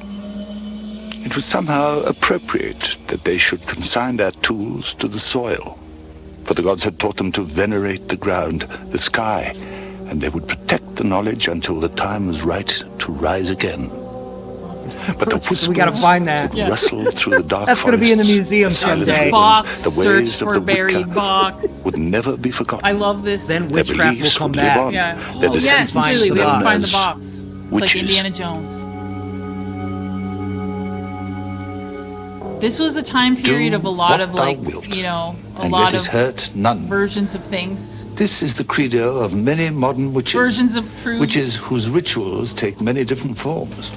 It was somehow appropriate that they should consign their tools to the soil, for the gods had taught them to venerate the ground, the sky, and they would protect the knowledge until the time was right to rise again. But the whispers We gotta find that. would rustle through the dark That's gonna be in the forests, museum the silent someday. rivers, Box, the search ways of for the buried Wicca box. would never be forgotten. I love this. Then Their witchcraft will beliefs come would live back. on. Yeah. Their Oh, yes, descendants completely. We known have to find the as box. It's like witches. Indiana Jones. This was a time period of a lot what of thou like, wilt, you know, a and lot let it of hurt none. versions of things, This is the credo of many modern witches. versions of truths. Witches whose rituals take many different forms.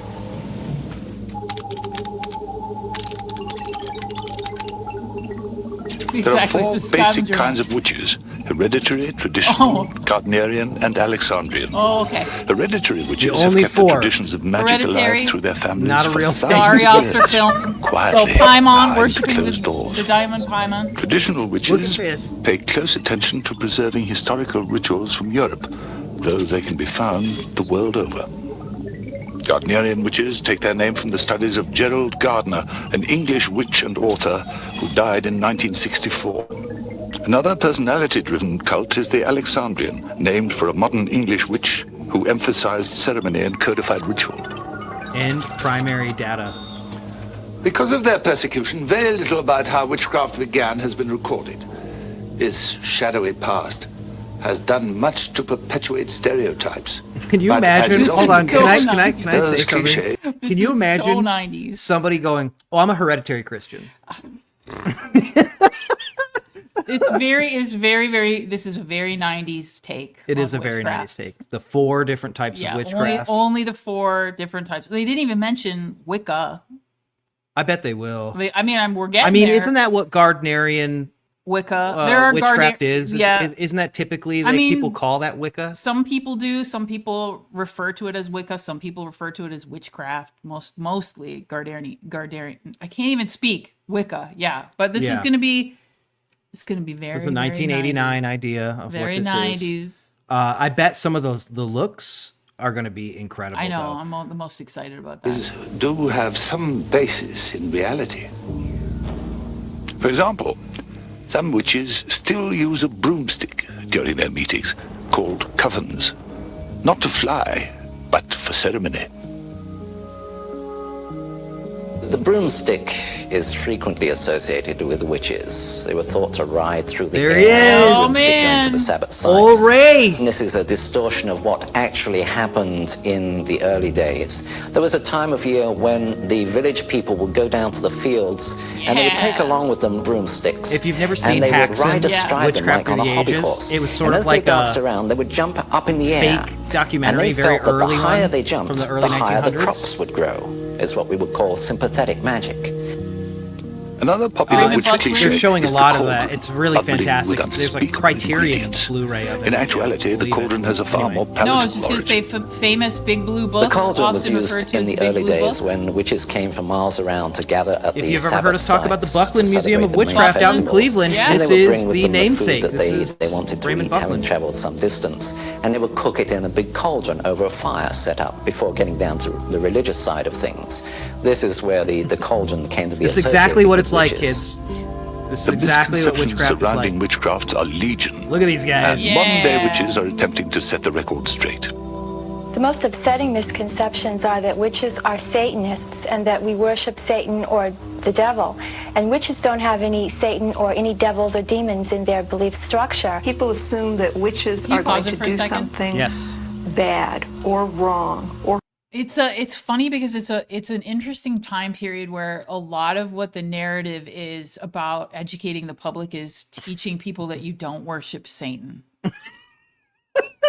There are Exactly, four it's a basic scavenger kinds hunt. of witches: hereditary, traditional, Gardnerian, and Alexandrian. Oh, okay. Hereditary witches have only kept four. the traditions of magic Hereditary. alive through their families Not a for real thing. thousands Sorry, of Oscar years, film. So quietly Paimon behind worshiping closed the doors. diamond Paimon. Traditional Look at witches this. pay close attention to preserving historical rituals from Europe, though they can be found the world over. Gardnerian witches take their name from the studies of Gerald Gardner, an English witch and author who died in 1964. Another personality-driven cult is the Alexandrian, named for a modern English witch who emphasized ceremony and codified ritual. And primary data. Because of their persecution, very little about how witchcraft began has been recorded. This shadowy past has done much to perpetuate stereotypes. Can you But as imagine? is Hold often on. the Can I case, can I can I say those something? cliché- Can you This is imagine so 90s. somebody going, "Oh, I'm a hereditary Christian." It's very, this is a very 90s take. It on is a very witchcraft. nice take. The four different types Yeah, of witchcraft. only the four different types. They didn't even mention Wicca. I bet they will. I mean, we're getting I mean, there. isn't that what Gardnerian Wicca? There are witchcraft is? Yeah. Isn't that typically people call that Wicca? Some people do. Some people refer to it as Wicca. Some people refer to it as witchcraft. Mostly Garderian. I can't even speak Wicca. Yeah, but this is going to be. It's going to be very. This is a 1989 very 90s. idea of Very what this 90s. is. I bet some of the looks are going to be incredible. I know. Though. I'm the most excited about that. Do have some basis in reality. For example, some witches still use a broomstick during their meetings, called covens. Not to fly, but for ceremony. The broomstick is frequently associated with witches. They were thought to ride through the There air he is. Oh, and sit man. into the Sabbath site. Old Ray. And this is a distortion of what actually happened in the early days. There was a time of year when the village people would go down to the fields and they would take along with them broomsticks. If you've never seen and they would Haxan, ride astride them Witchcraft like on Through a the hobby Ages, horse. it was sort and of as like they danced a around, they would jump up in the air. fake documentary, and they very felt that early the higher one they jumped, from the early the higher the 1900s. crops would grow, is what we would call sympathetic magic. Another popular witch Buckley. cliche They're showing a is the lot of cauldron, that. It's really bubbling fantastic. with There's like unspeakable Criterion ingredients. Blu-ray of it. In actuality, the Believe it. cauldron has a far Anyway. more No, I palatable was just going to origin. say famous Big Blue Book. The cauldron was often referred used to in as the Big early Blue days Book. when witches came from miles around to gather at If the you've ever heard us talk about the Sabbath Buckland sites to Museum of celebrate the main Witchcraft out in festivals. Cleveland, Yeah. And this they would is bring with the them the food namesake. that This they is wanted to Raymond eat, having Buckland. traveled some distance, and they would cook it in a big cauldron over a fire set up before getting down to the religious side of things. This is where the cauldron came to be It's associated exactly what with it's like, witches. kids. This is The exactly what misconceptions witchcraft is surrounding like. witchcraft are legion. Look at these guys. And modern-day witches are attempting to set the record straight. The most upsetting misconceptions are that witches are Satanists and that we worship Satan or the devil. And witches don't have any Satan or any devils or demons in their belief structure. People assume that witches Can you are going pause to it for a do second? something Yes. bad or wrong or It's funny because it's an interesting time period where a lot of what the narrative is about educating the public is teaching people that you don't worship Satan.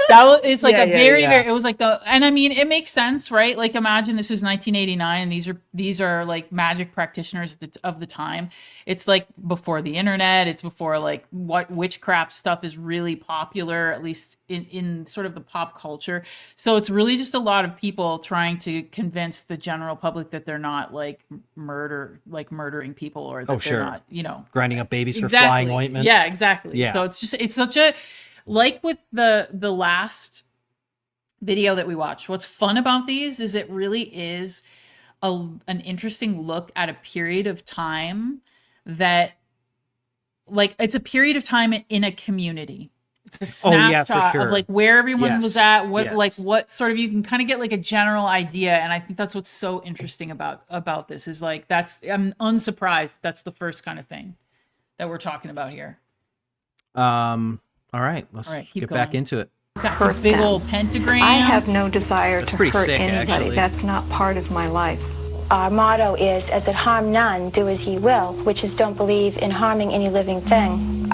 It's like very it was like and I mean it makes sense, right? Like imagine this is 1989 and these are like magic practitioners of the time. It's like before the internet, it's before like what witchcraft stuff is really popular, at least in sort of the pop culture. So it's really just a lot of people trying to convince the general public that they're not like murdering people or that they're not, grinding up babies for flying ointment. Yeah, exactly. Yeah. So it's such a like with the last video that we watched, what's fun about these is it really is an interesting look at a period of time that, like, it's a period of time in a community. It's a snapshot of like where everyone was at, what sort of, you can kind of get like a general idea. And I think that's what's so interesting about this is like, I'm unsurprised. That's the first kind of thing that we're talking about here. All right, let's get back into it. Got some big old pentagrams. I have no desire That's to pretty hurt sick, anybody. actually. That's not part of my life. Our motto is, as it harm none, do as ye will. Witches don't believe in harming any living thing.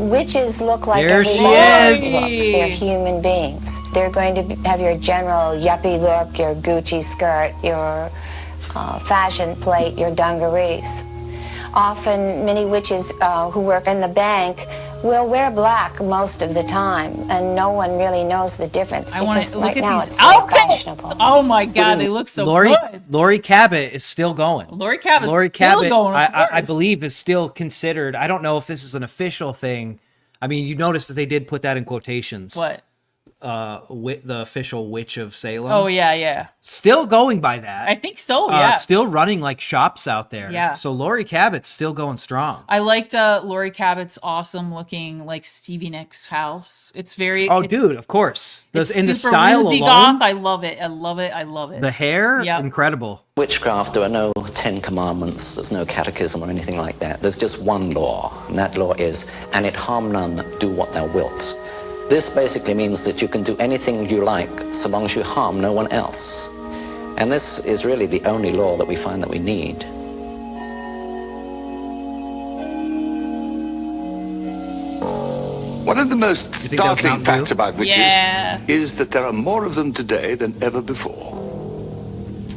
Witches look like There everybody she else is. looks. They're human beings. They're going to have your general yuppie look, your Gucci skirt, your fashion plate, your dungarees. Often, many witches who work in the bank will wear black most of the time, and no one really knows the difference because look right at now these it's very outfits. fashionable. Oh my God, they look so Lori good. Lori Cabot is still going. Lori Cabot's Lori still Cabot, going, of I course. believe, is still considered. I don't know if this is an official thing. I mean, you notice that they did put that in quotations. What? The official Witch of Salem. Oh yeah. Still going by that. I think so. Yeah. Still running like shops out there. Yeah. So Lori Cabot's still going strong. I liked Lori Cabot's awesome looking like Stevie Nicks house. It's very. Oh, it's, dude, of course. It's In the super style whimsy alone. goth. I love it. I love it. I love it. The hair, Yep. incredible. Witchcraft, there are no 10 commandments, there's no catechism or anything like that. There's just one law, and that law is, and it harm none, do what thou wilt. This basically means that you can do anything you like so long as you harm no one else. And this is really the only law that we find that we need. One of the most think that was startling Mountain facts Dew? about witches Yeah. is that there are more of them today than ever before.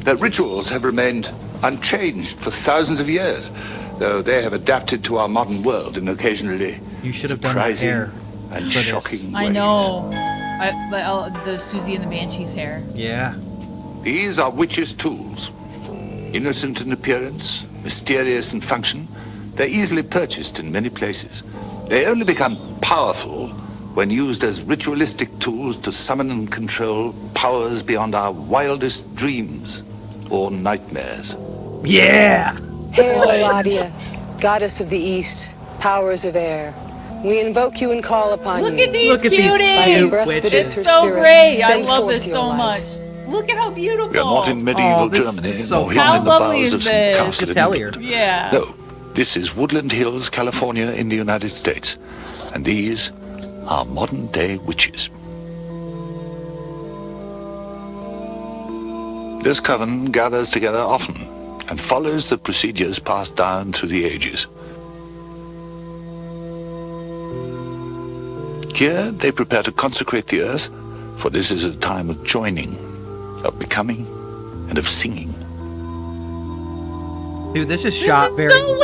Their rituals have remained unchanged for thousands of years, though they have adapted to our modern world in occasionally You should have done that surprising hair and for this. shocking I ways. know. The Susie and the Banshee's hair. Yeah. These are witches' tools. Innocent in appearance, mysterious in function, they're easily purchased in many places. They only become powerful when used as ritualistic tools to summon and control powers beyond our wildest dreams or nightmares. Yeah! Hail, Eladia, goddess of the east, powers of air. We invoke you and call upon you. Look at these Look at these cuties! By the breath witches. that is It's her so spirit, great. I send love forth this your so light. much. Look at how beautiful. We are not in medieval this Germany, is so nor hidden How in the lovely bowels is of some this? castle Just in hell here. England. Yeah. No, this is Woodland Hills, California, in the United States. And these are modern-day witches. This coven gathers together often and follows the procedures passed down through the ages. Here they prepare to consecrate the earth, for this is a time of joining, of becoming, and of singing. Dude, this is shot very cool.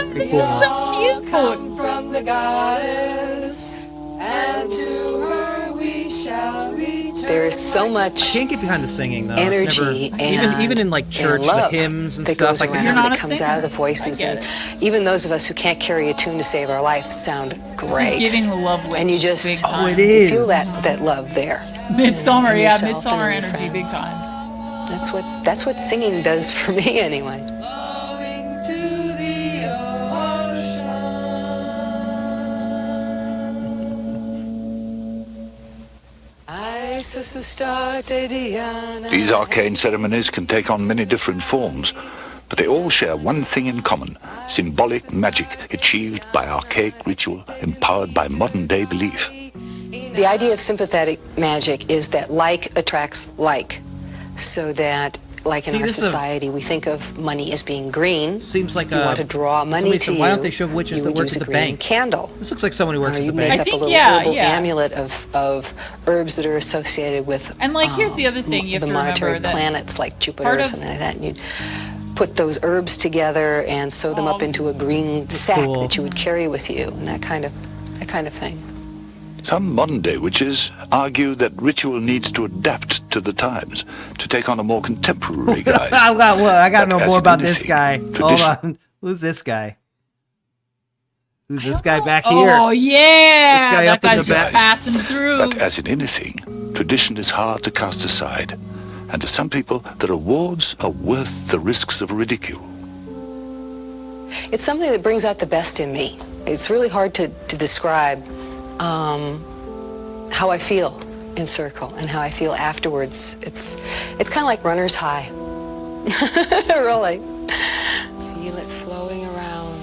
So cute. From the goddess, and to her we shall return. There is so much Can't get behind the singing though. energy It's never, even in like church, and love the hymns and that stuff. goes Like if around you're not that a comes singer, out of the voices, I get and even those of us who can't carry a tune to save our life sound great. This is giving the love witch and you just big time. Oh, it you is. feel that love there. Midsummer, in yeah, yourself and midsummer in your energy, big friends. time. That's what singing does for me anyway. These arcane ceremonies can take on many different forms, but they all share one thing in common: symbolic magic achieved by archaic ritual, empowered by modern-day belief. The idea of sympathetic magic is that like attracts like, so that like in See, our this is a- society we think of money as being green. Seems like you want to draw money somebody to said, you. why don't they show witches you that would work use at a the green bank? candle. This looks like someone who works Or at you the make bank. up a little herbal amulet of herbs that are associated with And like, here's the other thing you have the to monetary remember that planets like Jupiter part or of- something like that. And you'd put those herbs together and sew them up into a green sack cool. that you would carry with you, and that kind of thing. Some modern-day witches argue that ritual needs to adapt to the times, to take on a more contemporary guise. I got to But know as more in about this anything, guy. Hold tradition- on. Who's this guy? Who's this guy back here? Oh yeah, This guy that up in the guy's back. passing through. But as in anything, tradition is hard to cast aside, and to some people, the rewards are worth the risks of ridicule. It's something that brings out the best in me. It's really hard to describe how I feel in circle and how I feel afterwards. It's kind of like runner's high. Really. Feel it flowing around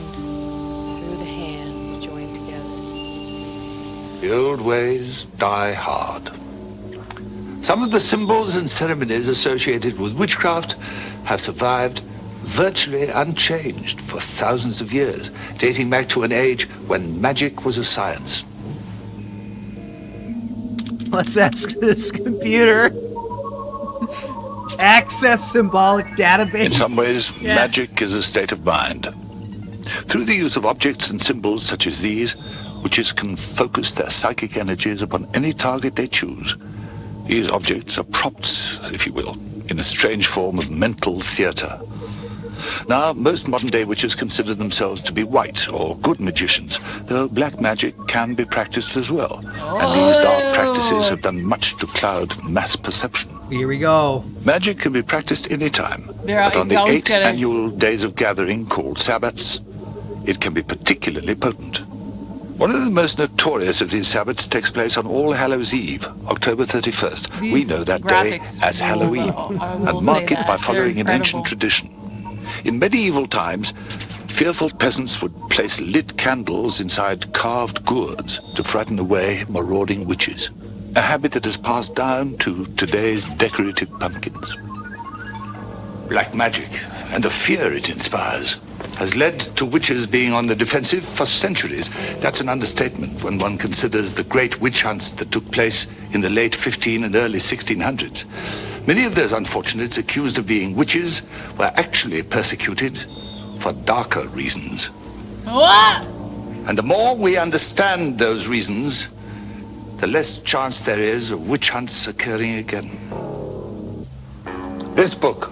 through the hands joined together. The old ways die hard. Some of the symbols and ceremonies associated with witchcraft have survived virtually unchanged for thousands of years, dating back to an age when magic was a science. Let's ask this computer. Access symbolic database. In some ways, Yes. magic is a state of mind. Through the use of objects and symbols such as these, witches can focus their psychic energies upon any target they choose. These objects are props, if you will, in a strange form of mental theater. Now, most modern-day witches consider themselves to be white or good magicians, though black magic can be practiced as well. And these dark practices have done much to cloud mass perception. Here we go. Magic can be practiced anytime, There but are- on you the always 8 gotta- annual days of gathering called Sabbats, it can be particularly potent. One of the most notorious of these Sabbats takes place on All Hallows Eve, October 31st. We These know that day graphics as will- Halloween, I will and mark say it that. by They're following an ancient incredible. tradition. In medieval times, fearful peasants would place lit candles inside carved gourds to frighten away marauding witches, a habit that has passed down to today's decorative pumpkins. Black magic and the fear it inspires has led to witches being on the defensive for centuries. That's an understatement when one considers the great witch hunts that took place in the late 15 and early 1600s. Many of those unfortunates accused of being witches were actually persecuted for darker reasons. What? And the more we understand those reasons, the less chance there is of witch hunts occurring again. This book,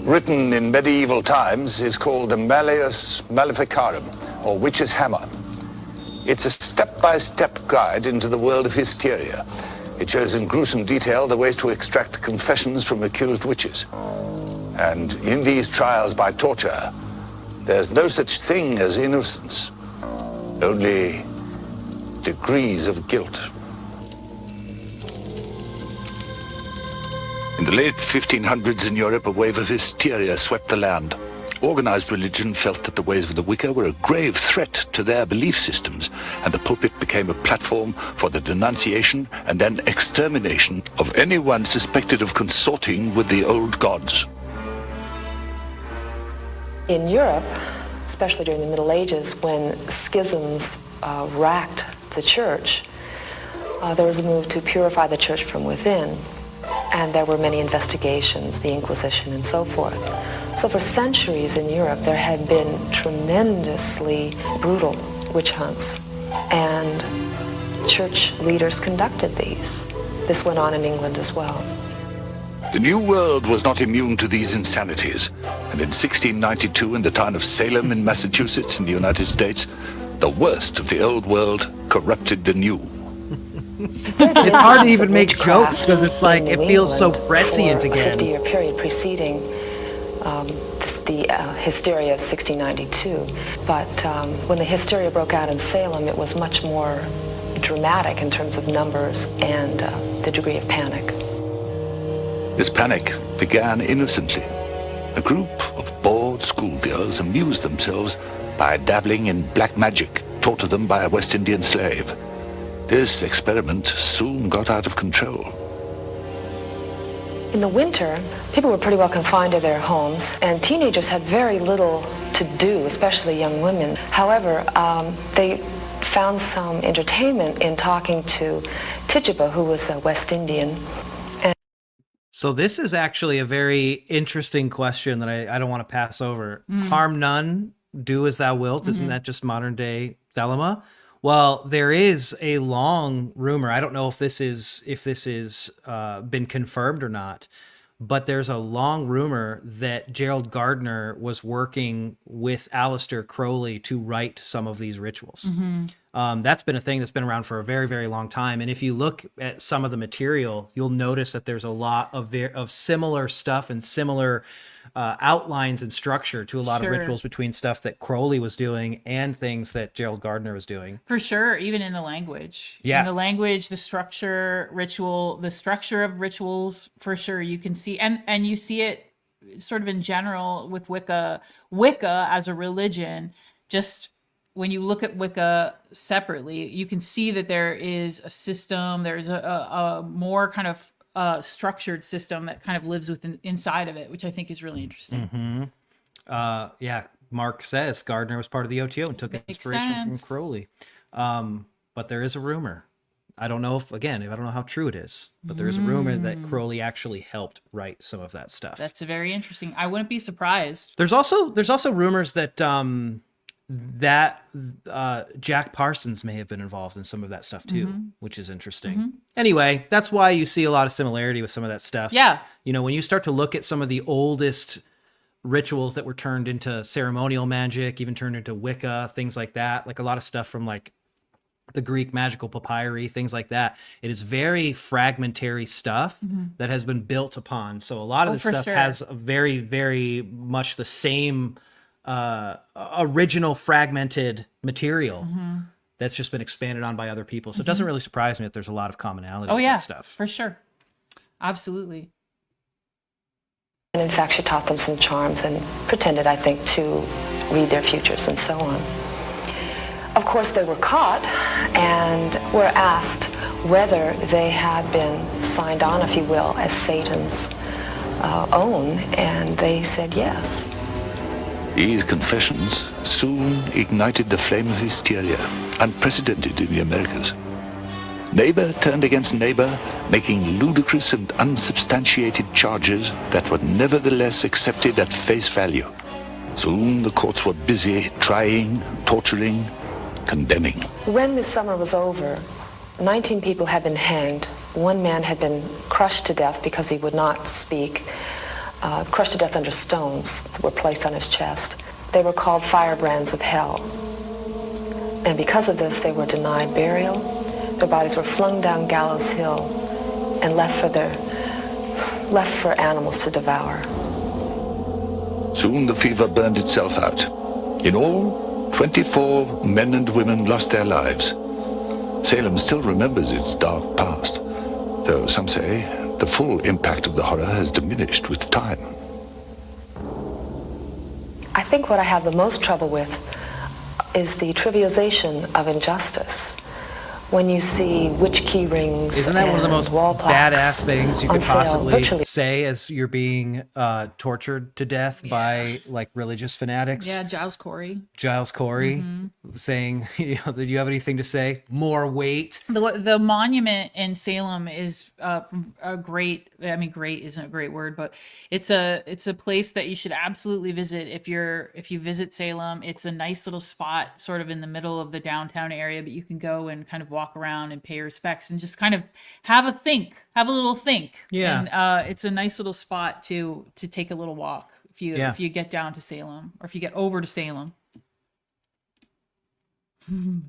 written in medieval times, is called the Malleus Maleficarum, or Witch's Hammer. It's a step-by-step guide into the world of hysteria. It shows in gruesome detail the ways to extract confessions from accused witches. And in these trials by torture, there's no such thing as innocence, only degrees of guilt. In the late 1500s in Europe, a wave of hysteria swept the land. Organized religion felt that the ways of the Wicca were a grave threat to their belief systems, and the pulpit became a platform for the denunciation and then extermination of anyone suspected of consorting with the old gods. In Europe, especially during the Middle Ages, when schisms racked the church, there was a move to purify the church from within. And there were many investigations, the Inquisition and so forth. So for centuries in Europe, there had been tremendously brutal witch hunts. And church leaders conducted these. This went on in England as well. The New World was not immune to these insanities. And in 1692, in the town of Salem in Massachusetts in the United States, the worst of the old world corrupted the new. It's hard to even make jokes because it's like it feels so prescient for again. A 50-year period preceding the hysteria of 1692. But when the hysteria broke out in Salem, it was much more dramatic in terms of numbers and the degree of panic. This panic began innocently. A group of bored schoolgirls amused themselves by dabbling in black magic taught to them by a West Indian slave. This experiment soon got out of control. In the winter, people were pretty well confined to their homes, and teenagers had very little to do, especially young women. However, they found some entertainment in talking to Tituba, who was a West Indian. So this is actually a very interesting question that I don't want to pass over. Mm. Harm none, do as thou wilt. Isn't that just modern day Thelema? Well, there is a long rumor. I don't know if this is been confirmed or not, but there's a long rumor that Gerald Gardner was working with Aleister Crowley to write some of these rituals. That's been a thing that's been around for a very, very long time. And if you look at some of the material, you'll notice that there's a lot of similar stuff and similar outlines and structure to a lot of rituals between stuff that Crowley was doing and things that Gerald Gardner was doing. For sure, even in the language. Yes. In the language, the structure of rituals, for sure, you can see, and you see it sort of in general with Wicca. Wicca as a religion, just when you look at Wicca separately, you can see that there is a system, there's a more kind of structured system that kind of lives inside of it, which I think is really interesting. Yeah, Mark says Gardner was part of the OTO and took inspiration from Crowley. But there is a rumor. I don't know I don't know how true it is, but there is a rumor that Crowley actually helped write some of that stuff. That's very interesting. I wouldn't be surprised. There's also rumors that Jack Parsons may have been involved in some of that stuff too, which is interesting. Anyway, that's why you see a lot of similarity with some of that stuff. Yeah. You know, when you start to look at some of the oldest rituals that were turned into ceremonial magic, even turned into Wicca, things like that, like a lot of stuff from like the Greek magical papyri, things like that. It is very fragmentary stuff that has been built upon. So a lot of this stuff has a very, very much the same original fragmented material that's just been expanded on by other people. So it doesn't really surprise me that there's a lot of commonality with that stuff. For sure. Absolutely. And in fact, she taught them some charms and pretended, I think, to read their futures and so on. Of course, they were caught and were asked whether they had been signed on, if you will, as Satan's own, and they said yes. These confessions soon ignited the flame of hysteria, unprecedented in the Americas. Neighbor turned against neighbor, making ludicrous and unsubstantiated charges that were nevertheless accepted at face value. Soon the courts were busy trying, torturing, condemning. When this summer was over, 19 people had been hanged. One man had been crushed to death because he would not speak, crushed to death under stones that were placed on his chest. They were called firebrands of hell. And because of this, they were denied burial. Their bodies were flung down Gallows Hill and left for animals to devour. Soon the fever burned itself out. In all, 24 men and women lost their lives. Salem still remembers its dark past, though some say the full impact of the horror has diminished with time. I think what I have the most trouble with is the trivialization of injustice. When you see witch key rings Isn't that one of the most wall plaques badass things you could on sale, possibly virtually- say as you're being tortured to death by like religious fanatics? Yeah, Giles Corey. Giles Corey saying, do you have anything to say? More weight. The monument in Salem is a great. I mean, great isn't a great word, but it's a place that you should absolutely visit if you visit Salem. It's a nice little spot, sort of in the middle of the downtown area, but you can go and kind of walk around and pay respects and just kind of have a little think. Yeah. And it's a nice little spot to take a little walk if you get down to Salem or if you get over to Salem.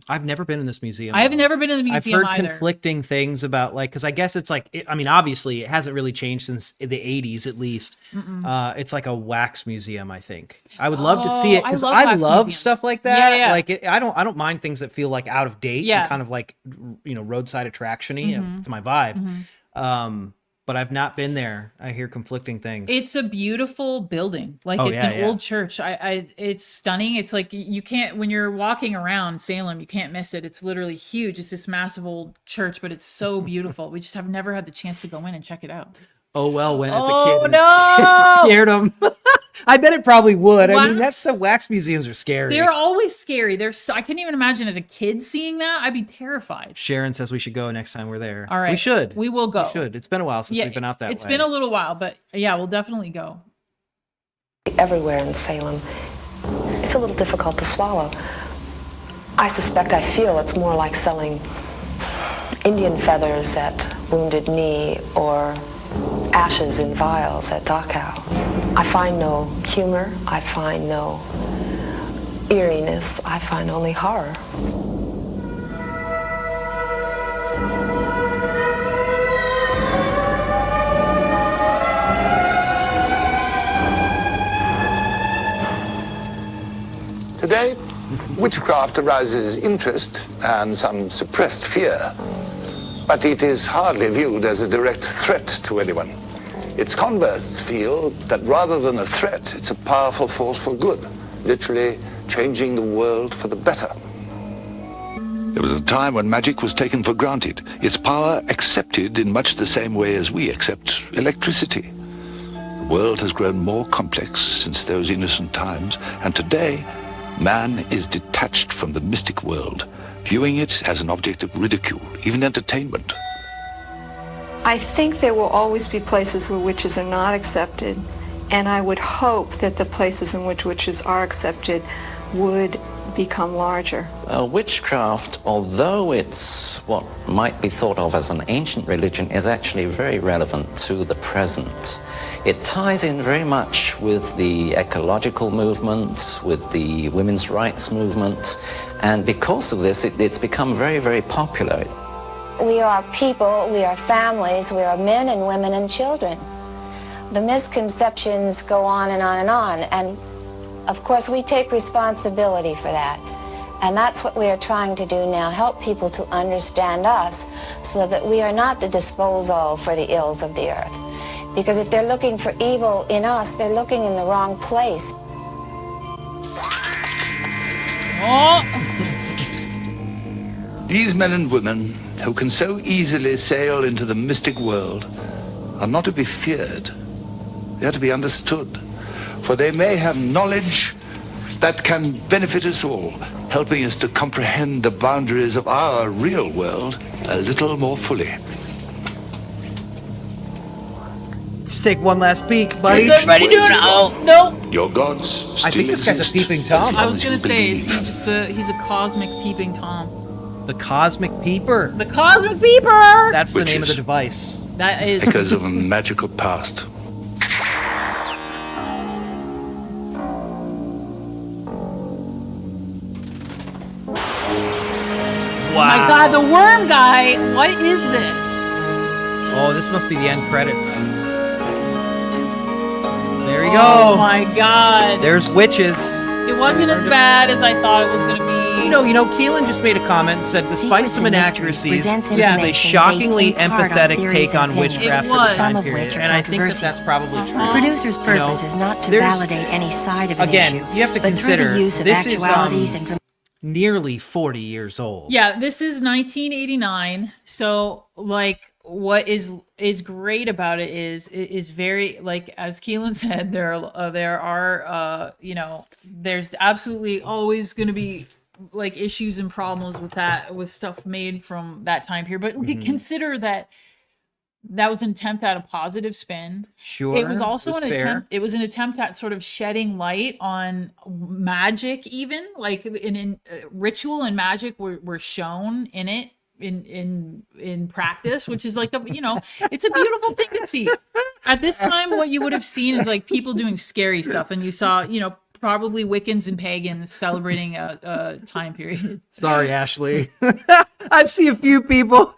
I've never been in this museum. I have never been in the museum I've heard either. conflicting things about because I guess it's like, I mean, obviously it hasn't really changed since the 80s at least. It's like a wax museum, I think. I would love to see it because I love stuff like that. Yeah. Like I don't mind things that feel like out of date Yeah. and kind of like, roadside attraction-y. It's my vibe. But I've not been there. I hear conflicting things. It's a beautiful building. Like it's an old church. It's stunning. It's like you can't, when you're walking around Salem, you can't miss it. It's literally huge. It's this massive old church, but it's so beautiful. We just have never had the chance to go in and check it out. Oh, well, when as a Oh, kid, no! it scared them. I bet it probably would. I mean, Wax? the wax museums are scary. They're always scary. I couldn't even imagine as a kid seeing that. I'd be terrified. Sharon says we should go next time we're there. All right. We should. We will go. We should. It's been a while since we've been out that way. It's been a little while, but yeah, we'll definitely go. Everywhere in Salem, it's a little difficult to swallow. I feel it's more like selling Indian feathers at Wounded Knee or ashes in vials at Dachau. I find no humor, I find no eeriness, I find only horror. Today, witchcraft arouses interest and some suppressed fear, but it is hardly viewed as a direct threat to anyone. Its converts feel that rather than a threat, it's a powerful force for good, literally changing the world for the better. There was a time when magic was taken for granted, its power accepted in much the same way as we accept electricity. The world has grown more complex since those innocent times, and today, man is detached from the mystic world, viewing it as an object of ridicule, even entertainment. I think there will always be places where witches are not accepted, and I would hope that the places in which witches are accepted would become larger. Witchcraft, although it's what might be thought of as an ancient religion, is actually very relevant to the present. It ties in very much with the ecological movement, with the women's rights movement, and because of this, it's become very, very popular. We are people, we are families, we are men and women and children. The misconceptions go on and on and on, and of course we take responsibility for that. And that's what we are trying to do now, help people to understand us so that we are not the disposal for the ills of the earth. Because if they're looking for evil in us, they're looking in the wrong place. These men and women who can so easily sail into the mystic world are not to be feared. They are to be understood, for they may have knowledge that can benefit us all, helping us to comprehend the boundaries of our real world a little more fully. Let's take one last peek, buddy. What's everybody doing? Oh, no. Your gods still I think this guy's a exist, peeping Tom. I was gonna say, is he just he's a cosmic peeping Tom. The Cosmic Peeper. The Cosmic Peeper! That's the Which name of the is- device. That is. Echoes of a magical past. Oh my god, the worm guy! What is this? Oh, this must be the end credits. There you Oh go. my god. There's witches. It wasn't as bad as I thought it was gonna be. You know, Keelan just made a comment and said, despite some inaccuracies, presents this is a information shockingly based in part on empathetic theories take and on opinions. witchcraft It for the was. time Some of period. which are And I think that controversial. that's probably true. The producer's You know, purpose is not to there's- validate any side of an Again, issue, you have to but consider through the use of this is actualities and nearly 40 years old. Yeah, this is 1989. So, like, what is great about it is very, like, as Keelan said, there are you know, there's absolutely always going to be like issues and problems with stuff made from that time period. But consider that was an attempt at a positive spin. Sure, It was also it was an fair. attempt. It was an attempt at sort of shedding light on magic, even like in ritual and magic were shown in it in practice, which is like it's a beautiful thing to see. At this time, what you would have seen is like people doing scary stuff, and you saw probably Wiccans and pagans celebrating a time period. Sorry, Ashley. I see a few people.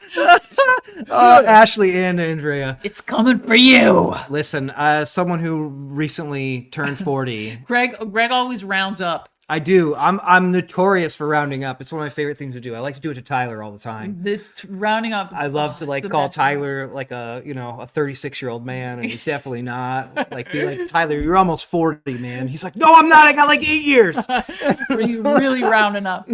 Ashley and Andrea. It's coming for you. Listen, someone who recently turned 40. Greg always rounds up. I do. I'm notorious for rounding up. It's one of my favorite things to do. I like to do it to Tyler all the time. This rounding up. I love to the call best Tyler like a 36-year-old man, and he's definitely not. Like, be like, Tyler, you're almost 40, man. He's like, no, I'm not. I got like 8 years. Are you really rounding up?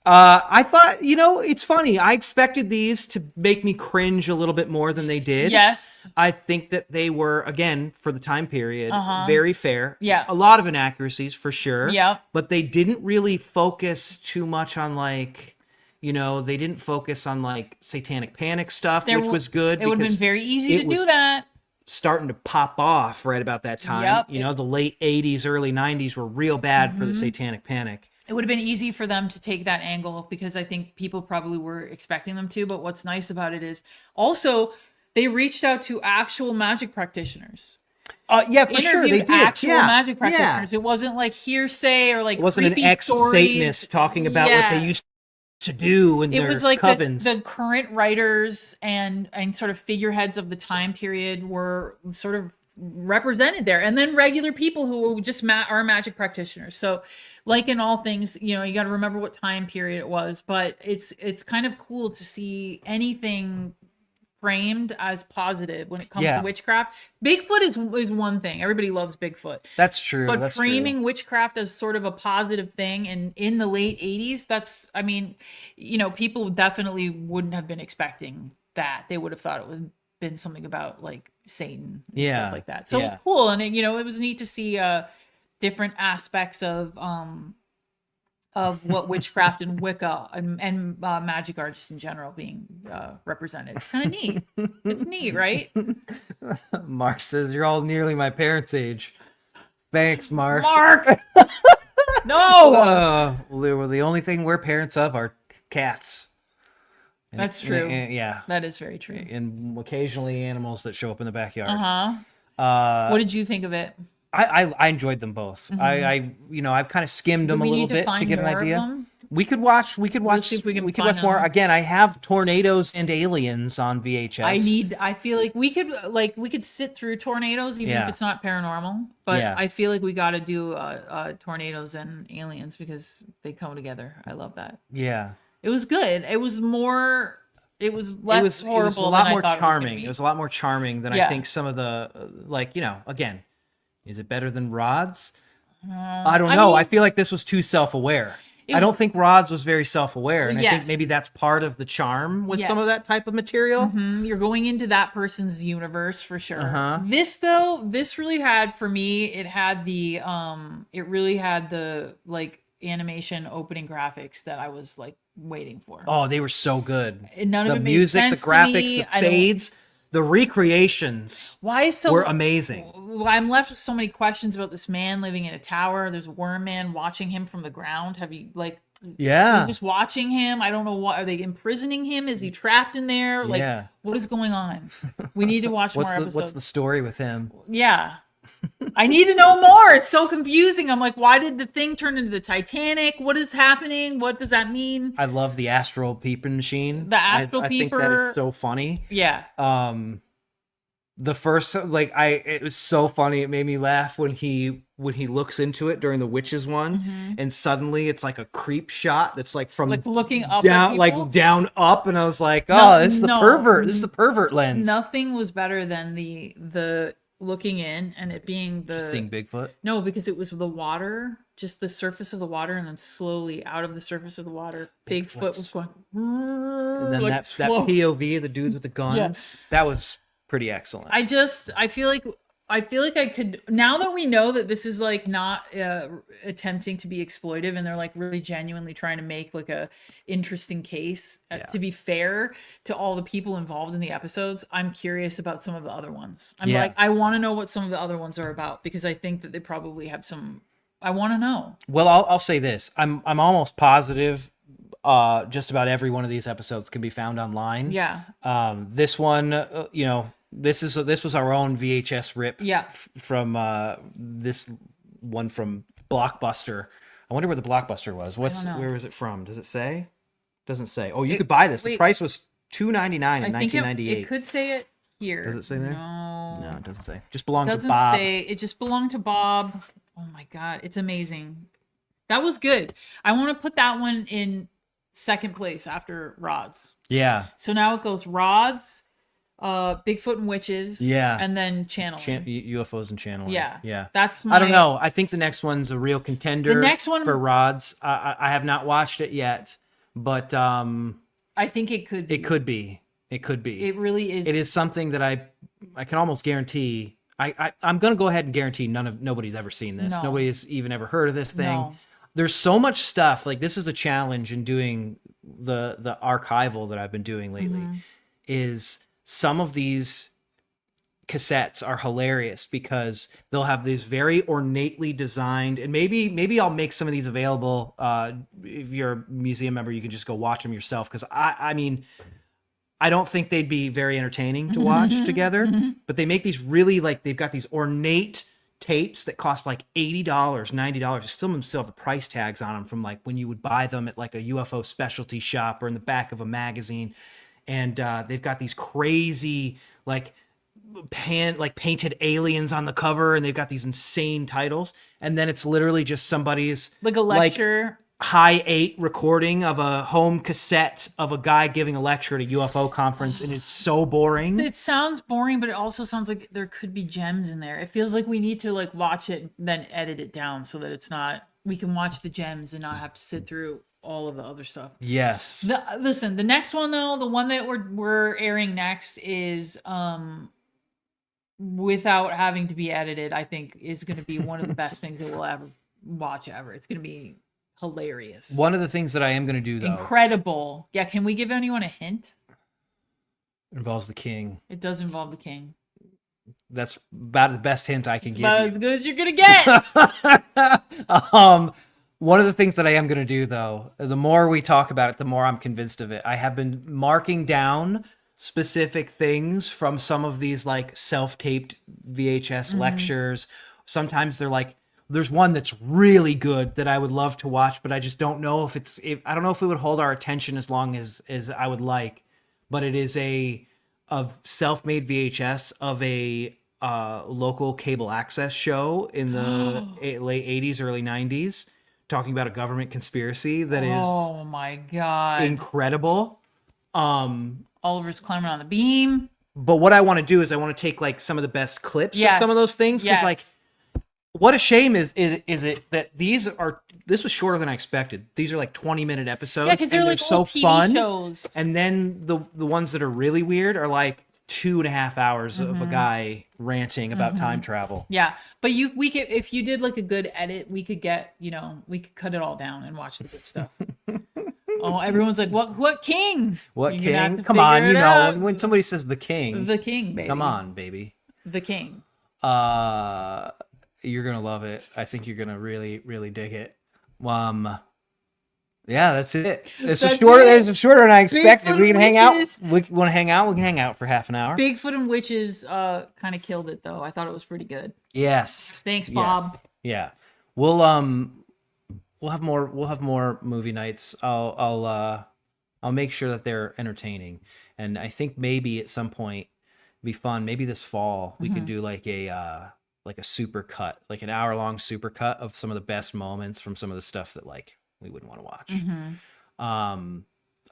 I thought, it's funny. I expected these to make me cringe a little bit more than they did. Yes. I think that they were, again, for the time period, Uh-huh. very fair. Yeah. A lot of inaccuracies for sure. Yeah. But they didn't really focus too much on they didn't focus on like satanic panic stuff, which was good. It would have been because very easy it to was do that. starting to pop off right about that time. Yep. The late 80s, early 90s were real bad for the Mhm. satanic panic. It would have been easy for them to take that angle because I think people probably were expecting them to. But what's nice about it is also they reached out to actual magic practitioners. Yeah, for sure, they Interviewed did. actual Yeah, magic yeah. practitioners. It wasn't like hearsay or like It wasn't an creepy ex-Satanist stories. talking about what they Yeah. used to do in It their was like covens. the current writers and sort of figureheads of the time period were sort of represented there, and then regular people who just are magic practitioners. So like in all things, you got to remember what time period it was, but it's kind of cool to see anything framed as positive when it comes Yeah. to witchcraft. Bigfoot is one thing. Everybody loves Bigfoot. That's true. But that's framing witchcraft as sort of a positive thing, and in the late 80s, people definitely wouldn't have been expecting that. They would have thought it would have been something about like Satan and Yeah, stuff like that. So it yeah. was cool, and it was neat to see different aspects of what witchcraft and Wicca and magic are just in general being represented. It's kind of neat. It's neat, right? Mark says, you're all nearly my parents' age. Thanks, Mark. Mark! No! Well, the only thing we're parents of are cats. That's true. Yeah. That is very true. And occasionally animals that show up in the backyard. Uh-huh. What did you think of it? I enjoyed them both. Mhm. I've kind of skimmed Do them a we little need to bit to find get an more of idea. them? We could watch. see if we can watch find more. them. Again, I have Tornadoes and Aliens on VHS. I feel like we could sit through Tornadoes even if Yeah. it's not paranormal, but Yeah. I feel like we got to do Tornadoes and Aliens because they come together. I love that. Yeah. It was good. It was more. It was less horrible. It was a lot than more I thought charming. It It was a lot more charming than I Yeah. think some of the again, is it better than Rod's? gonna be. I don't know. I feel like this was too self-aware. I don't think Rods was very self-aware, and I think Yes. maybe that's part of the charm with some of Yes. that type of material. You're going into that person's universe for sure. Uh-huh. This really had for me. It really had the like animation opening graphics that I was like waiting for. Oh, they were so good. And none of the it made music, sense the to graphics, me. the I don't- fades, the recreations Why is so were amazing. I'm left with so many questions about this man living in a tower. There's a worm man watching him from the ground. Have you Yeah. He's just watching him. I don't know what are they imprisoning him? Is he trapped in there? Like Yeah. what is going on? We need to watch more episodes. What's the story with him? Yeah. I need to know more. It's so confusing. I'm like, why did the thing turn into the Titanic? What is happening? What does that mean? I love the astral peeping machine. The astral I think that peeper. is so funny. Yeah. The first it was so funny. It made me laugh when he looks into it during the witches one, and suddenly it's like a creep shot that's like from Like looking up down, at like people? down up, and I was like, oh, No, this is the no. pervert. This is the pervert lens. Nothing was better than the looking in and it being Seeing Bigfoot. No, because it was the water, just the surface of the water, and then slowly out of the surface of the water, Bigfoot was going. And then like that slow. POV of the dudes with the guns, that was pretty excellent. I feel like I could, now that we know that this is like not attempting to be exploitive and they're like really genuinely trying to make like a interesting case, to be fair to all the people involved in the episodes, I'm curious about some of the other ones. I want to know what some of the other ones are about, because I think that they probably have some, I want to know. Well, I'll say this. I'm almost positive just about every one of these episodes can be found online. Yeah. This one, this was our own VHS rip. Yeah. From this one from Blockbuster. I wonder where the Blockbuster was. Where was it from? Does it say? Doesn't say. Oh, you could buy this. The price was $2.99 in I think 1998. it could say it here. Does it say there? No, it doesn't say. Just belonged to doesn't Bob. say. It just belonged to Bob. Oh my god, it's amazing. That was good. I want to put that one in second place after Rods. Yeah. So now it goes Rods, Bigfoot and Witches. Yeah. And then Channeling. UFOs and channeling. Yeah. Yeah. That's I don't know. I think the next one's a real contender. The next one- for Rods. I have not watched it yet, but I think it could be. it could be. It could be. It really is. It is something that I can almost guarantee. I'm going to go ahead and guarantee nobody's ever seen this. No. Nobody has even ever heard of this thing. No. There's so much stuff. Like, this is the challenge in doing the archival that I've been doing lately, is some of these cassettes are hilarious because they'll have these very ornately designed, and maybe I'll make some of these available. If you're a museum member, you can just go watch them yourself. Because I mean, I don't think they'd be very entertaining to watch together, but they make these really, like, they've got these ornate tapes that cost like $80, $90. Still have the price tags on them from like when you would buy them at like a UFO specialty shop or in the back of a magazine. And they've got these crazy like painted aliens on the cover, and they've got these insane titles. And then it's literally just somebody's like a lecture. High 8 recording of a home cassette of a guy giving a lecture at a UFO conference, and it's so boring. It sounds boring, but it also sounds like there could be gems in there. It feels like we need to like watch it, then edit it down so that it's not. We can watch the gems and not have to sit through all of the other stuff. Yes. Listen, the next one though, the one that we're airing next is without having to be edited. I think is going to be one of the best things that we'll ever watch ever. It's going to be hilarious. One of the things that I am going to do, though, incredible. Yeah, can we give anyone a hint? Involves the king. It does involve the king. That's about the best hint I can give About you. as good as you're gonna get. One of the things that I am going to do, though, the more we talk about it, the more I'm convinced of it. I have been marking down specific things from some of these like self-taped VHS lectures. Sometimes they're like, there's one that's really good that I would love to watch, but I just don't know if I don't know if it would hold our attention as long as I would like. But it is a self-made VHS of a local cable access show in the late 80s, early 90s, talking about a government conspiracy that is oh my god, incredible. Oliver's climbing on the beam. But what I want to do is I want to take like some of the best clips of some of those things, because like What a shame is it that this was shorter than I expected. These are like 20-minute episodes. Yeah, because they're and like so old TV fun. shows. And then the ones that are really weird are like 2.5 hours of a guy ranting about time travel. Yeah, but we could, if you did like a good edit, we could get, we could cut it all down and watch the good stuff. Oh, everyone's like, what king? What You're gonna have king? to Come on, figure it you know, out. when somebody says the king. The king, baby. Come on, baby. The king. You're gonna love it. I think you're gonna really, really dig it. Yeah, that's it. This was shorter. It's shorter than I expected. We can hang out. We want to hang out. We can hang out for half an hour. Bigfoot and witches kind of killed it though. I thought it was pretty good. Yes. Thanks, Yes. Bob. Yeah. We'll have more movie nights. I'll make sure that they're entertaining, and I think maybe at some point it'd be fun. Maybe this fall we could do like a super cut, like an hour-long super cut of some of the best moments from some of the stuff that like we wouldn't want to watch.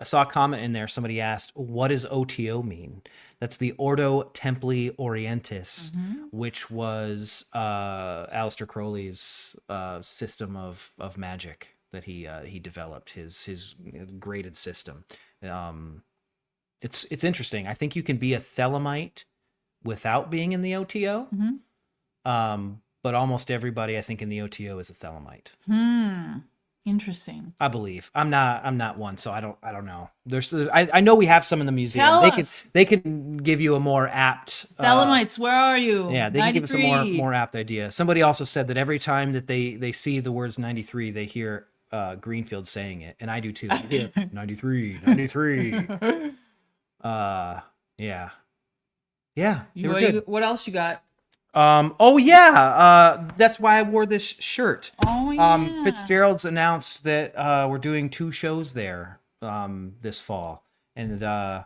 I saw a comment in there. Somebody asked, what does OTO mean? That's the Ordo Templi Orientis, which was Aleister Crowley's system of magic that he developed, his graded system. It's interesting. I think you can be a Thelemite without being in the OTO. But almost everybody, I think, in the OTO is a Thelemite. Interesting. I believe. I'm not one, so I don't know. I know we have some in the museum. Tell us. They can give you a more apt Thelemites, where are you? Yeah, they can give us a 93. more apt idea. Somebody also said that every time that they see the words 93, they hear Greenfield saying it, and I do too. I hear 93, 93. Yeah. They were good. What else you got? That's why I wore this shirt. Oh yeah. Fitzgerald's announced that we're doing 2 shows there this fall, and I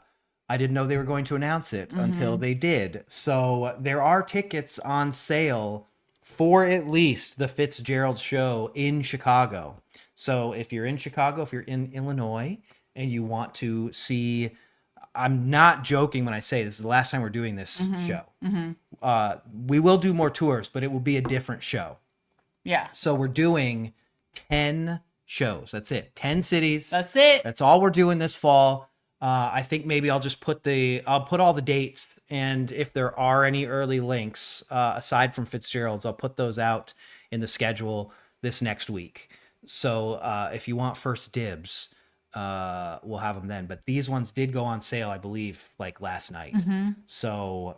didn't know they were going to announce it until they did. So there are tickets on sale for at least the Fitzgerald show in Chicago. So if you're in Chicago, if you're in Illinois, and you want to see, I'm not joking when I say this is the last time we're doing this show. We will do more tours, but it will be a different show. Yeah. So we're doing 10 shows. That's it. 10 cities. That's it. That's all we're doing this fall. I think maybe I'll just put all the dates, and if there are any early links aside from Fitzgerald's, I'll put those out in the schedule this next week. So if you want first dibs, we'll have them then. But these ones did go on sale, I believe, like last night. So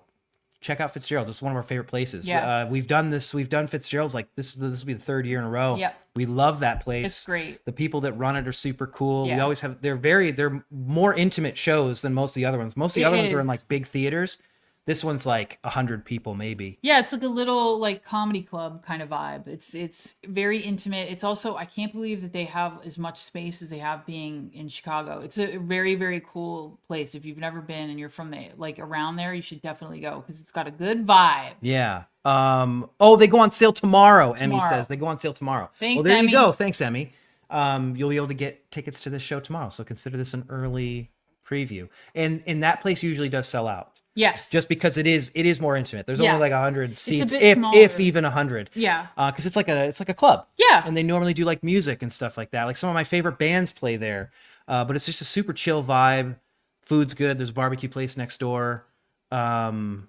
check out Fitzgerald. It's one of our favorite places. Yeah. We've done Fitzgerald's like this will be the 3rd year in a row. Yep. We love that place. It's great. The people that run it are super cool. Yeah. We always have they're more intimate shows than most of the other ones. Most of the other ones are in like big theaters. This one's like 100 people maybe. Yeah, it's like a little like comedy club kind of vibe. It's very intimate. It's also, I can't believe that they have as much space as they have being in Chicago. It's a very, very cool place. If you've never been and you're from around there, you should definitely go because it's got a good vibe. Yeah. They go on sale tomorrow. Emmy says they go on sale tomorrow. Thanks, well, there Emmy. you go. Thanks, Emmy. You'll be able to get tickets to this show tomorrow. So consider this an early preview. And that place usually does sell out. Yes. Just because it is more intimate. There's only like 100 seats, bit if smaller. even 100. Yeah. Because it's like a club. Yeah. And they normally do like music and stuff like that. Like some of my favorite bands play there. But it's just a super chill vibe. Food's good. There's a barbecue place next door. We're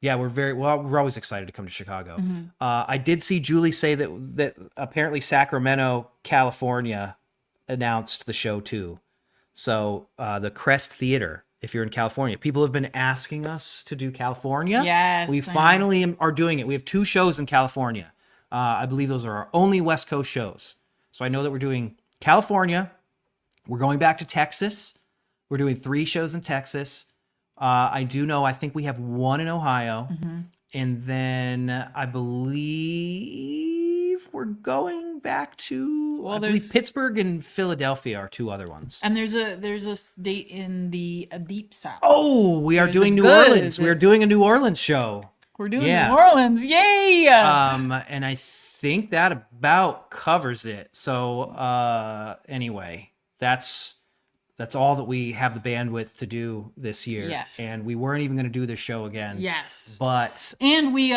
always excited to come to Chicago. I did see Julie say that apparently Sacramento, California announced the show too. So the Crest Theater, if you're in California, people have been asking us to do California. Yes, We I know. finally are doing it. We have 2 shows in California. I believe those are our only West Coast shows. So I know that we're doing California. We're going back to Texas. We're doing 3 shows in Texas. I think we have 1 in Ohio. And then I believe we're going back to Pittsburgh and Philadelphia are 2 other ones. And there's a date in the Deep South. Oh, we are There's doing a New good- Orleans. We are doing a New Orleans show. We're doing Yeah. New Orleans. Yay! And I think that about covers it. So anyway, that's That's all that we have the bandwidth to do this year. Yes. And we weren't even going to do this show again. Yes. But And we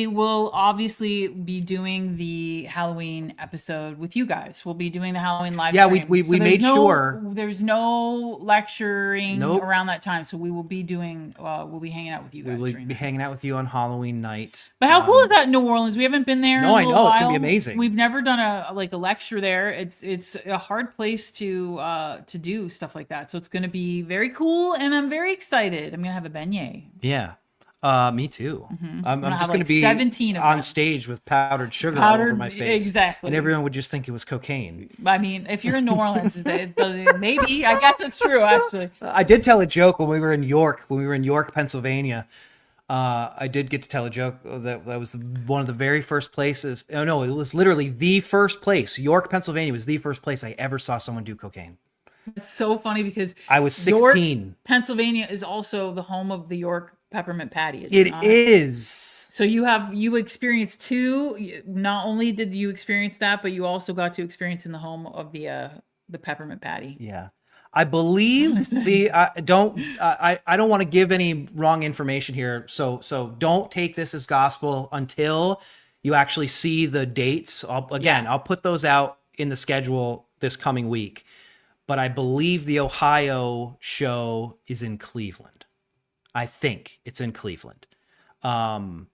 will obviously be doing the Halloween episode with you guys. We'll be doing the Halloween live Yeah, stream. we there's made sure. There's no lecturing Nope. around that time. So we will be doing we'll be hanging out with you guys. We will be hanging out with you on Halloween night. But how cool is that in New Orleans? We haven't been there No, in a I little know. while. It's gonna be amazing. We've never done a lecture there. It's a hard place to do stuff like that. So it's going to be very cool, and I'm very excited. I'm going to have a beignet. Yeah. Me too. Mhm. I'm I'm gonna just have, going like, to be 17 of on them. stage with powdered sugar all over my face. Exactly. And everyone would just think it was cocaine. I mean, if you're in New Orleans, maybe. I guess it's true, actually. I did tell a joke when we were in York, Pennsylvania. I did get to tell a joke that was one of the very first places. Oh, no, it was literally the first place. York, Pennsylvania was the first place I ever saw someone do cocaine. It's so funny because I was 16. York, Pennsylvania is also the home of the York peppermint patty. It not? is. So you experienced two. Not only did you experience that, but you also got to experience in the home of the peppermint patty. Yeah. I believe I don't want to give any wrong information here. So don't take this as gospel until you actually see the dates. I'll put those out in the schedule this coming week. But I believe the Ohio show is in Cleveland. I think it's in Cleveland. Don't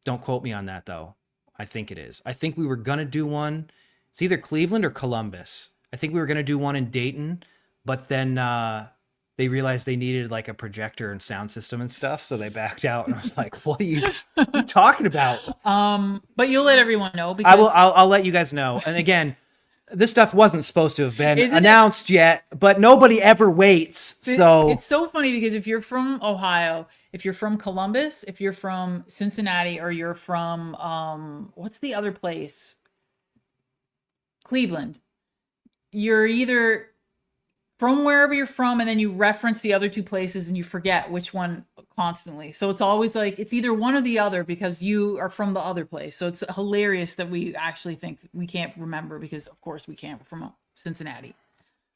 quote me on that, though. I think it is. I think we were going to do one. It's either Cleveland or Columbus. I think we were going to do one in Dayton, but then they realized they needed like a projector and sound system and stuff, so they backed out. And I was like, what are you talking about? But you'll let everyone know. Because I will. I'll let you guys know. And again, this stuff wasn't supposed to have been Isn't announced yet, but nobody ever waits. So it's so funny because if you're from Ohio, if you're from Columbus, if you're from Cincinnati, or you're from what's the other place? Cleveland. You're either from wherever you're from, and then you reference the other two places and you forget which one constantly. So it's always like it's either one or the other because you are from the other place. So it's hilarious that we actually think we can't remember because of course we can't. We're from Cincinnati.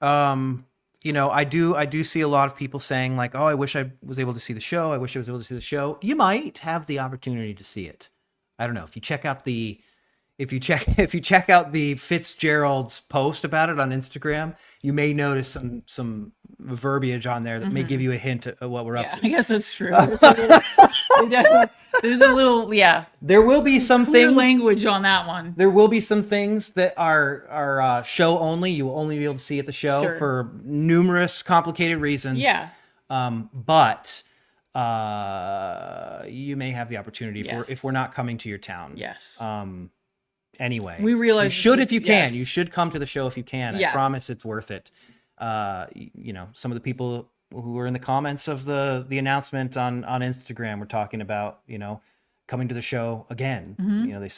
I do see a lot of people saying like, "Oh, I wish I was able to see the show. I wish I was able to see the show." You might have the opportunity to see it. I don't know. If you check out the Fitzgerald's post about it on Instagram, you may notice some verbiage on there that may give you a hint at what we're up to. I guess that's true. There's a little, yeah. There will be some clear things language on that one. There will be some things that are show only. You will only be able to see at the show for numerous complicated reasons. Yeah. But you may have the opportunity if we're not coming to your town. Yes. Anyway, we realize you should if you can. yes. You should come to the show if you can. I Yes. promise it's worth it. Some of the people who were in the comments of the announcement on Instagram were talking about coming to the show again. Mhm. They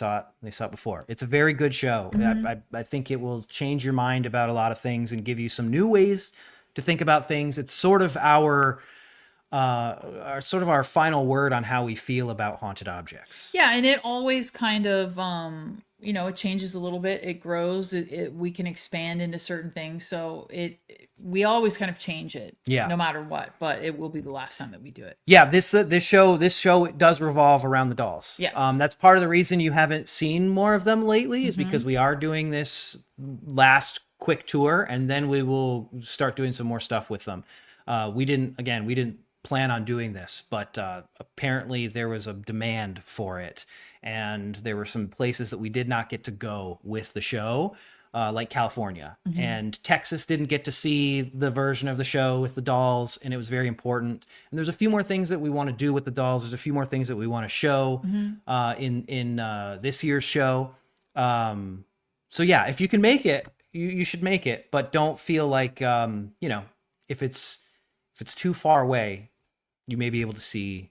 saw it before. It's a very good show. Mhm. I think it will change your mind about a lot of things and give you some new ways to think about things. It's sort of our final word on how we feel about haunted objects. Yeah, and it always kind of it changes a little bit. It grows. We can expand into certain things. So we always kind of change it. Yeah. No matter what, but it will be the last time that we do it. Yeah, this show does revolve around the dolls. Yeah. That's part of the reason you haven't seen more of them lately is because we are doing this last quick tour, and then we will start doing some more stuff with them. We didn't plan on doing this, but apparently there was a demand for it, and there were some places that we did not get to go with the show, like California. And Texas didn't get to see the version of the show with the dolls, and it was very important. And there's a few more things that we want to do with the dolls. There's a few more things that we want to show in this year's show. So yeah, if you can make it, you should make it, but don't feel like if it's too far away, you may be able to see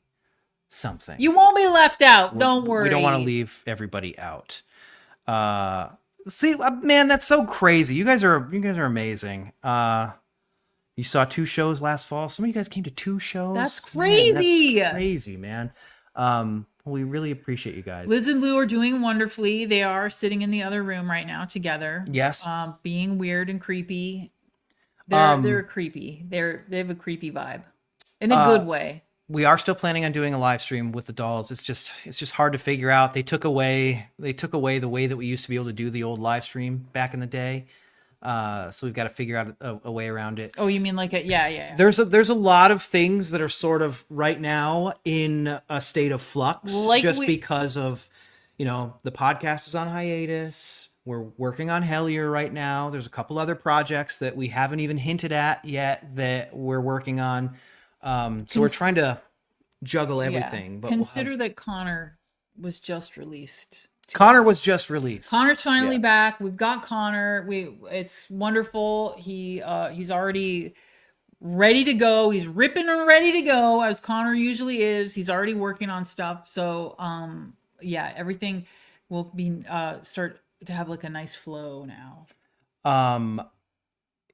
something. You won't be left out. Don't worry. We don't want to leave everybody out. See, man, that's so crazy. You guys are amazing. You saw 2 shows last fall. Some of you guys came to 2 shows. That's Man, crazy. that's crazy, man. We really appreciate you guys. Liz and Lou are doing wonderfully. They are sitting in the other room right now together. Yes. Being weird and creepy. They're creepy. They have a creepy vibe in a good way. We are still planning on doing a live stream with the dolls. It's just hard to figure out. They took away the way that we used to be able to do the old live stream back in the day. So we've got to figure out a way around it. Oh, you mean like yeah. There's a lot of things that are sort of right now in a state of flux, because of, the podcast is on hiatus. We're working on Hellier right now. There's a couple other projects that we haven't even hinted at yet that we're working on. So we're trying to juggle everything. Yeah. But consider that Connor was just released. Was just released. Connor's finally back. We've got Connor. It's wonderful. He's already ready to go. He's ripping and ready to go, as Connor usually is. He's already working on stuff. So everything will be start to have like a nice flow now.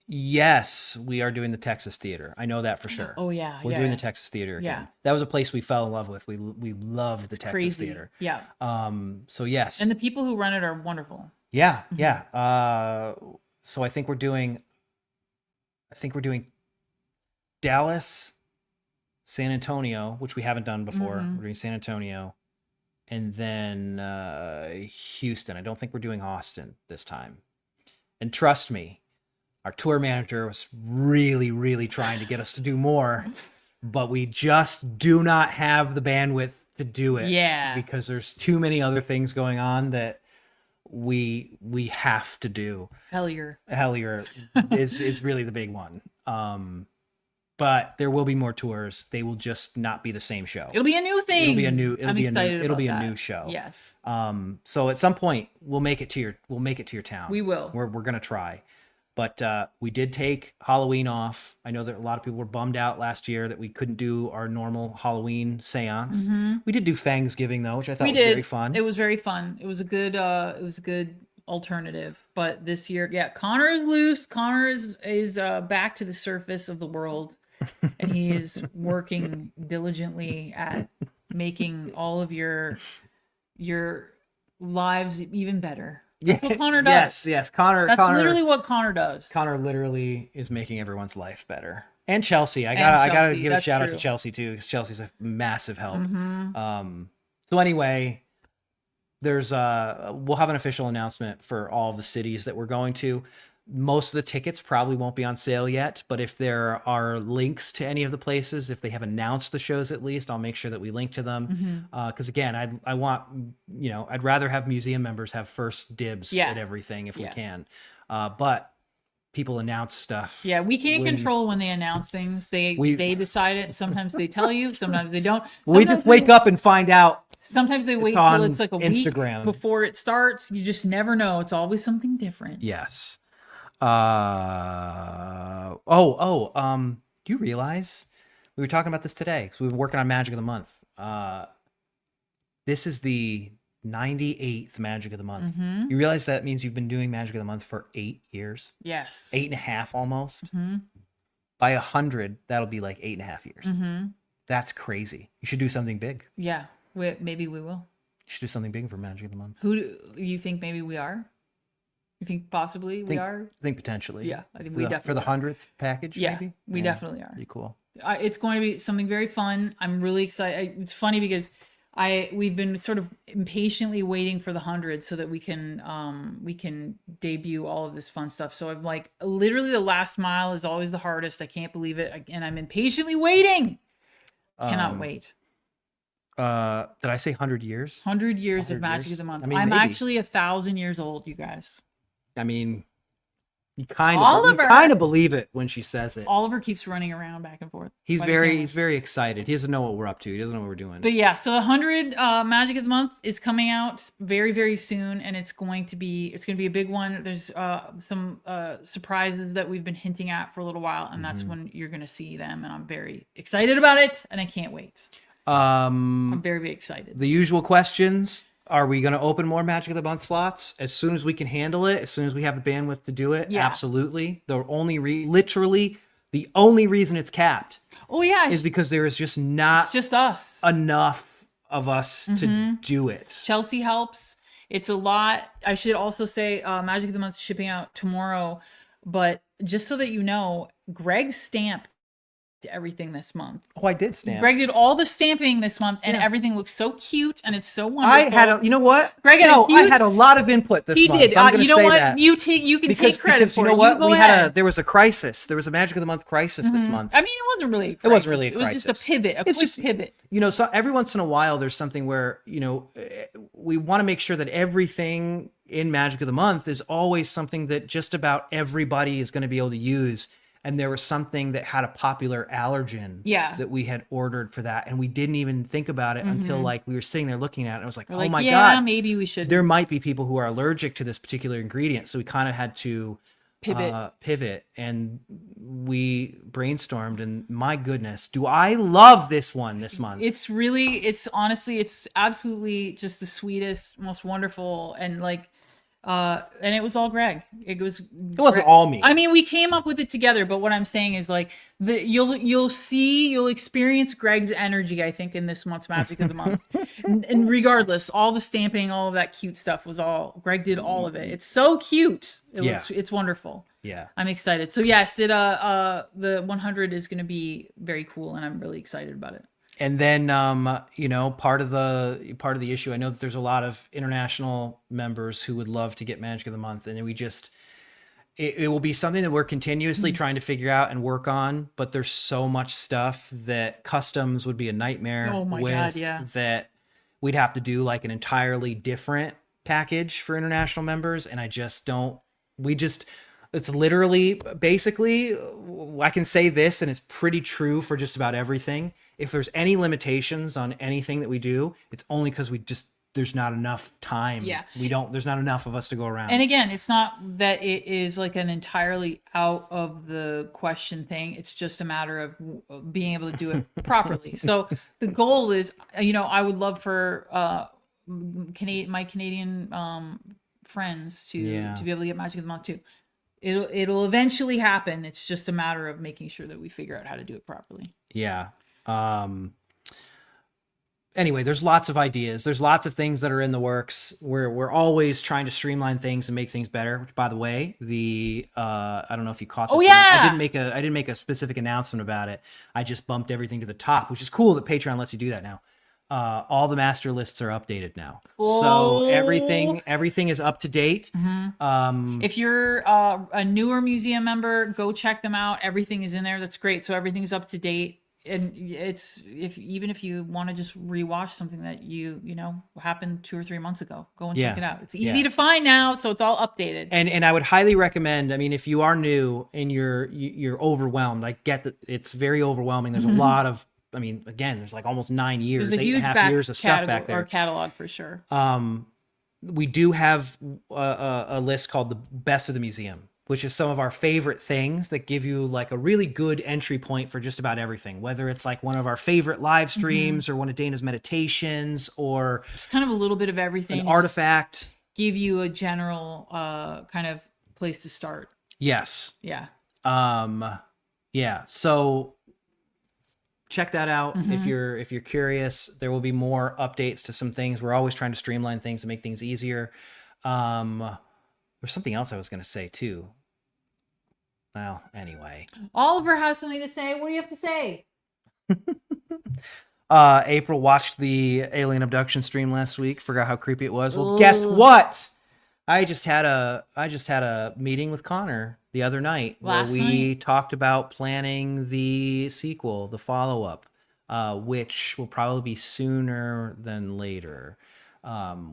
Yes, we are doing the Texas Theater. I know that for sure. Oh yeah, we're doing the Texas Theater again. Yeah, that was a place we fell in love with. We loved the Texas Theater. Yeah. So yes, and the people who run it are wonderful. Yeah, yeah. So I think we're doing Dallas, San Antonio, which we haven't done before. We're doing San Antonio, and then Houston. I don't think we're doing Austin this time. And trust me, our tour manager was really, really trying to get us to do more, but we just do not have the bandwidth to do it. Yeah. Because there's too many other things going on that we have to do. Hellier is really the big one. But there will be more tours. They will just not be the same show. It'll be a new thing. It'll be a new show. Yes. So at some point we'll make it to your town. We will. We're gonna try. But we did take Halloween off. I know that a lot of people were bummed out last year that we couldn't do our normal Halloween seance. We did do Fangsgiving though, which I thought was very fun. It was very fun. It was a good alternative. But this year, Connor is loose. Connor is back to the surface of the world, and he is working diligently at making all of your lives even better. That's what Connor does. Yes. Connor. That's literally what Connor does. Connor literally is making everyone's life better. And Chelsea. I gotta give a shout out to Chelsea too, because Chelsea's a massive help. So anyway, there's we'll have an official announcement for all of the cities that we're going to. Most of the tickets probably won't be on sale yet, but if there are links to any of the places, if they have announced the shows at least, I'll make sure that we link to them. Because again, I'd rather have museum members have first dibs at everything if we can. But people announce stuff. Yeah, we can't control when they announce things. They decide it. Sometimes they tell you, sometimes they don't. Sometimes we just wake up and find out. Sometimes they wait till it's like a week before it starts. You just never know. It's always something different. Yes. Do you realize we were talking about this today because we were working on Magic of the Month. This is the 98th Magic of the Month. You realize that means you've been doing Magic of the Month for 8 years? Yes. 8.5 almost. By 100, that'll be like 8.5 years. That's crazy. You should do something big. Yeah, maybe we will. You should do something big for Magic of the Month. Who do you think maybe we are? You think possibly we are? I think potentially. Yeah, I think we definitely for the 100th package. Yeah, maybe? we definitely are. Be cool. It's going to be something very fun. I'm really excited. It's funny because we've been sort of impatiently waiting for the 100 so that we can debut all of this fun stuff. So I'm like, literally the last mile is always the hardest. I can't believe it, and I'm impatiently waiting. Cannot wait. Did I say 100 years? 100 years of Magic of the Month. I mean, I'm maybe. actually 1,000 years old, you guys. I mean, you kind of believe it when she says it. Oliver keeps running around back and forth. He's very excited. He doesn't know what we're up to. He doesn't know what we're doing. But yeah, so 100 Magic of the Month is coming out very, very soon, and it's going to be a big one. There's some surprises that we've been hinting at for a little while, and that's when you're going to see them. And I'm very excited about it, and I can't wait. I'm very, very excited. The usual questions. Are we going to open more Magic of the Month slots as soon as we can handle it? As soon as we have the bandwidth to do it? Yeah. Absolutely. Literally, the only reason it's capped. Oh yeah, is because there is just not. It's just us. Enough of us to do it. Chelsea helps. It's a lot. I should also say, Magic of the Month shipping out tomorrow. But just so that you know, Greg stamped everything this month. Oh, I did stamp. Greg did all the stamping this month, and everything looks so cute, and it's so wonderful. I had you know what? Greg had no, a huge, I had a lot of input this month. Did. I'm gonna you know say what? that. You can take credit because for you it. know what? You go ahead. There was a crisis. There was a Magic of the Month crisis this month. I mean, it wasn't really. A crisis. It wasn't really a crisis. crisis. It was just a pivot. A quick pivot. You know, so every once in a while, there's something where we want to make sure that everything in Magic of the Month is always something that just about everybody is going to be able to use. And there was something that had a popular allergen that we had ordered for that. And we didn't even think about it until like we were sitting there looking at it. And I was like, We're oh like, my yeah, God. maybe we should. There might be people who are allergic to this particular ingredient. So we kind of had to pivot. And we brainstormed. And my goodness, do I love this one this month. It's honestly, it's absolutely just the sweetest, most wonderful. And like, and it was all Greg. It wasn't all me. I mean, we came up with it together, but what I'm saying is like you'll experience Greg's energy, I think, in this month's Magic of the Month. and regardless, all the stamping, all of that cute stuff was all Greg did all of it. It's so cute. It's wonderful. Yeah. I'm excited. So yes, the 100 is going to be very cool, and I'm really excited about it. And then, part of the issue, I know that there's a lot of international members who would love to get Magic of the Month, and it will be something that we're continuously trying to figure out and work on. But there's so much stuff that customs would be a nightmare. Oh my God, yeah. That we'd have to do like an entirely different package for international members, and I just don't. It's literally, basically, I can say this, and it's pretty true for just about everything. If there's any limitations on anything that we do, it's only because there's not enough time. Yeah. There's not enough of us to go around. And again, it's not that it is like an entirely out of the question thing. It's just a matter of being able to do it properly. So the goal is, I would love for my Canadian friends to be able to get Magic of the Month too. It'll eventually happen. It's just a matter of making sure that we figure out how to do it properly. Yeah. Anyway, there's lots of ideas. There's lots of things that are in the works. We're always trying to streamline things and make things better. Which, by the way, I don't know if you caught this. Oh yeah. I didn't make a specific announcement about it. I just bumped everything to the top, which is cool that Patreon lets you do that now. All the master lists are updated now, so everything is up to date. If you're a newer museum member, go check them out. Everything is in there. That's great. So everything's up to date. And it's even if you want to just rewatch something that you happened 2 or 3 months ago, go and check it out. It's easy to find now, so it's all updated. And I would highly recommend. I mean, if you are new and you're overwhelmed, I get that it's very overwhelming. There's a lot of. I mean, again, there's like almost 9 years, There's a 8.5 years of stuff back there. Or catalog for sure. We do have a list called the Best of the Museum, which is some of our favorite things that give you like a really good entry point for just about everything, whether it's like one of our favorite live streams or one of Dana's meditations or just kind of a little bit of everything. An artifact. Give you a general kind of place to start. Yes. Yeah. Yeah. So check that out if you're curious. There will be more updates to some things. We're always trying to streamline things and make things easier. There's something else I was going to say too. Well, anyway. Oliver has something to say. What do you have to say? April watched the alien abduction stream last week. Forgot how creepy it was. Well, guess what? I just had a meeting with Connor the other night where we talked about planning the sequel, the follow-up, which will probably be sooner than later.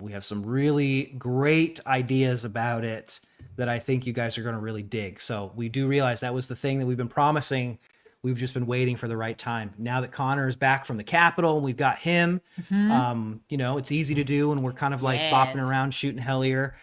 We have some really great ideas about it that I think you guys are going to really dig. So we do realize that was the thing that we've been promising. We've just been waiting for the right time. Now that Connor is back from the Capitol and we've got him, it's easy to do. And we're kind of like bopping around shooting hell here.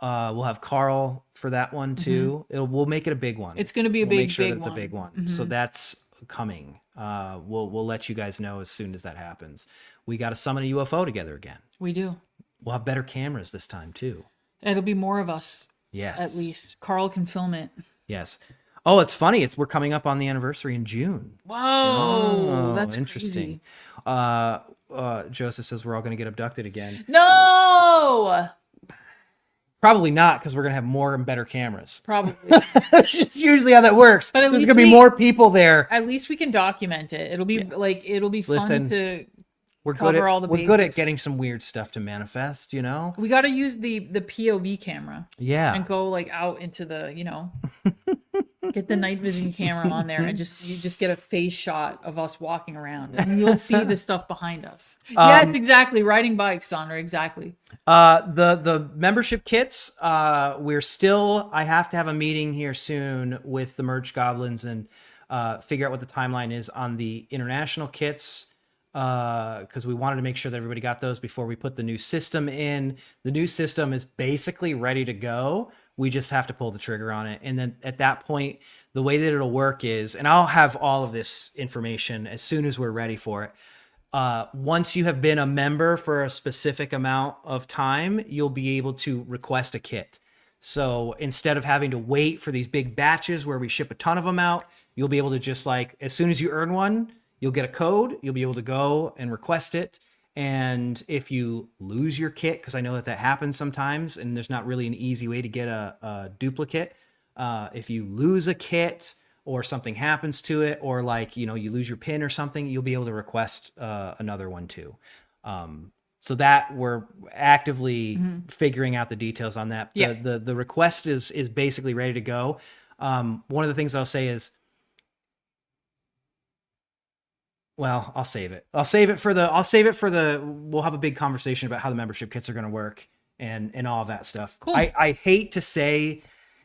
We'll have Carl for that one too. We'll make it a big one. It's going to be We'll make sure that it's one. a big one. So that's coming. We'll let you guys know as soon as that happens. We got to summon a UFO together again. We do. We'll have better cameras this time too. It'll be more of us. Yes. At least Carl can film it. Yes. Oh, it's funny. We're coming up on the anniversary in June. Whoa, that's interesting. Crazy. Joseph says we're all going to get abducted again. No. Probably not, because we're gonna have more and better cameras. Probably. It's usually how that works. But at There's least gonna be we- more people there. At least we can document it. It'll be it'll be fun Listen, to We're cover good at all the we're good at bases. getting some weird stuff to manifest. You know. We got to use the POV camera. Yeah. And go like out into the, get the night vision camera on there and you just get a face shot of us walking around and you'll see the stuff behind us. Yes, exactly. Riding bikes, Sandra, exactly. The membership kits, I have to have a meeting here soon with the merch goblins and figure out what the timeline is on the international kits. Because we wanted to make sure that everybody got those before we put the new system in. The new system is basically ready to go. We just have to pull the trigger on it. And then at that point, the way that it'll work is, and I'll have all of this information as soon as we're ready for it. Once you have been a member for a specific amount of time, you'll be able to request a kit. So instead of having to wait for these big batches where we ship a ton of them out, you'll be able to just as soon as you earn one, you'll get a code, you'll be able to go and request it. And if you lose your kit, because I know that happens sometimes, and there's not really an easy way to get a duplicate. If you lose a kit or something happens to it, or you lose your pin or something, you'll be able to request another one too. So that we're actively figuring out the details on that. Yeah. The request is basically ready to go. One of the things I'll say is, well, I'll save it. We'll have a big conversation about how the membership kits are going to work and all of that stuff. Cool. I hate to say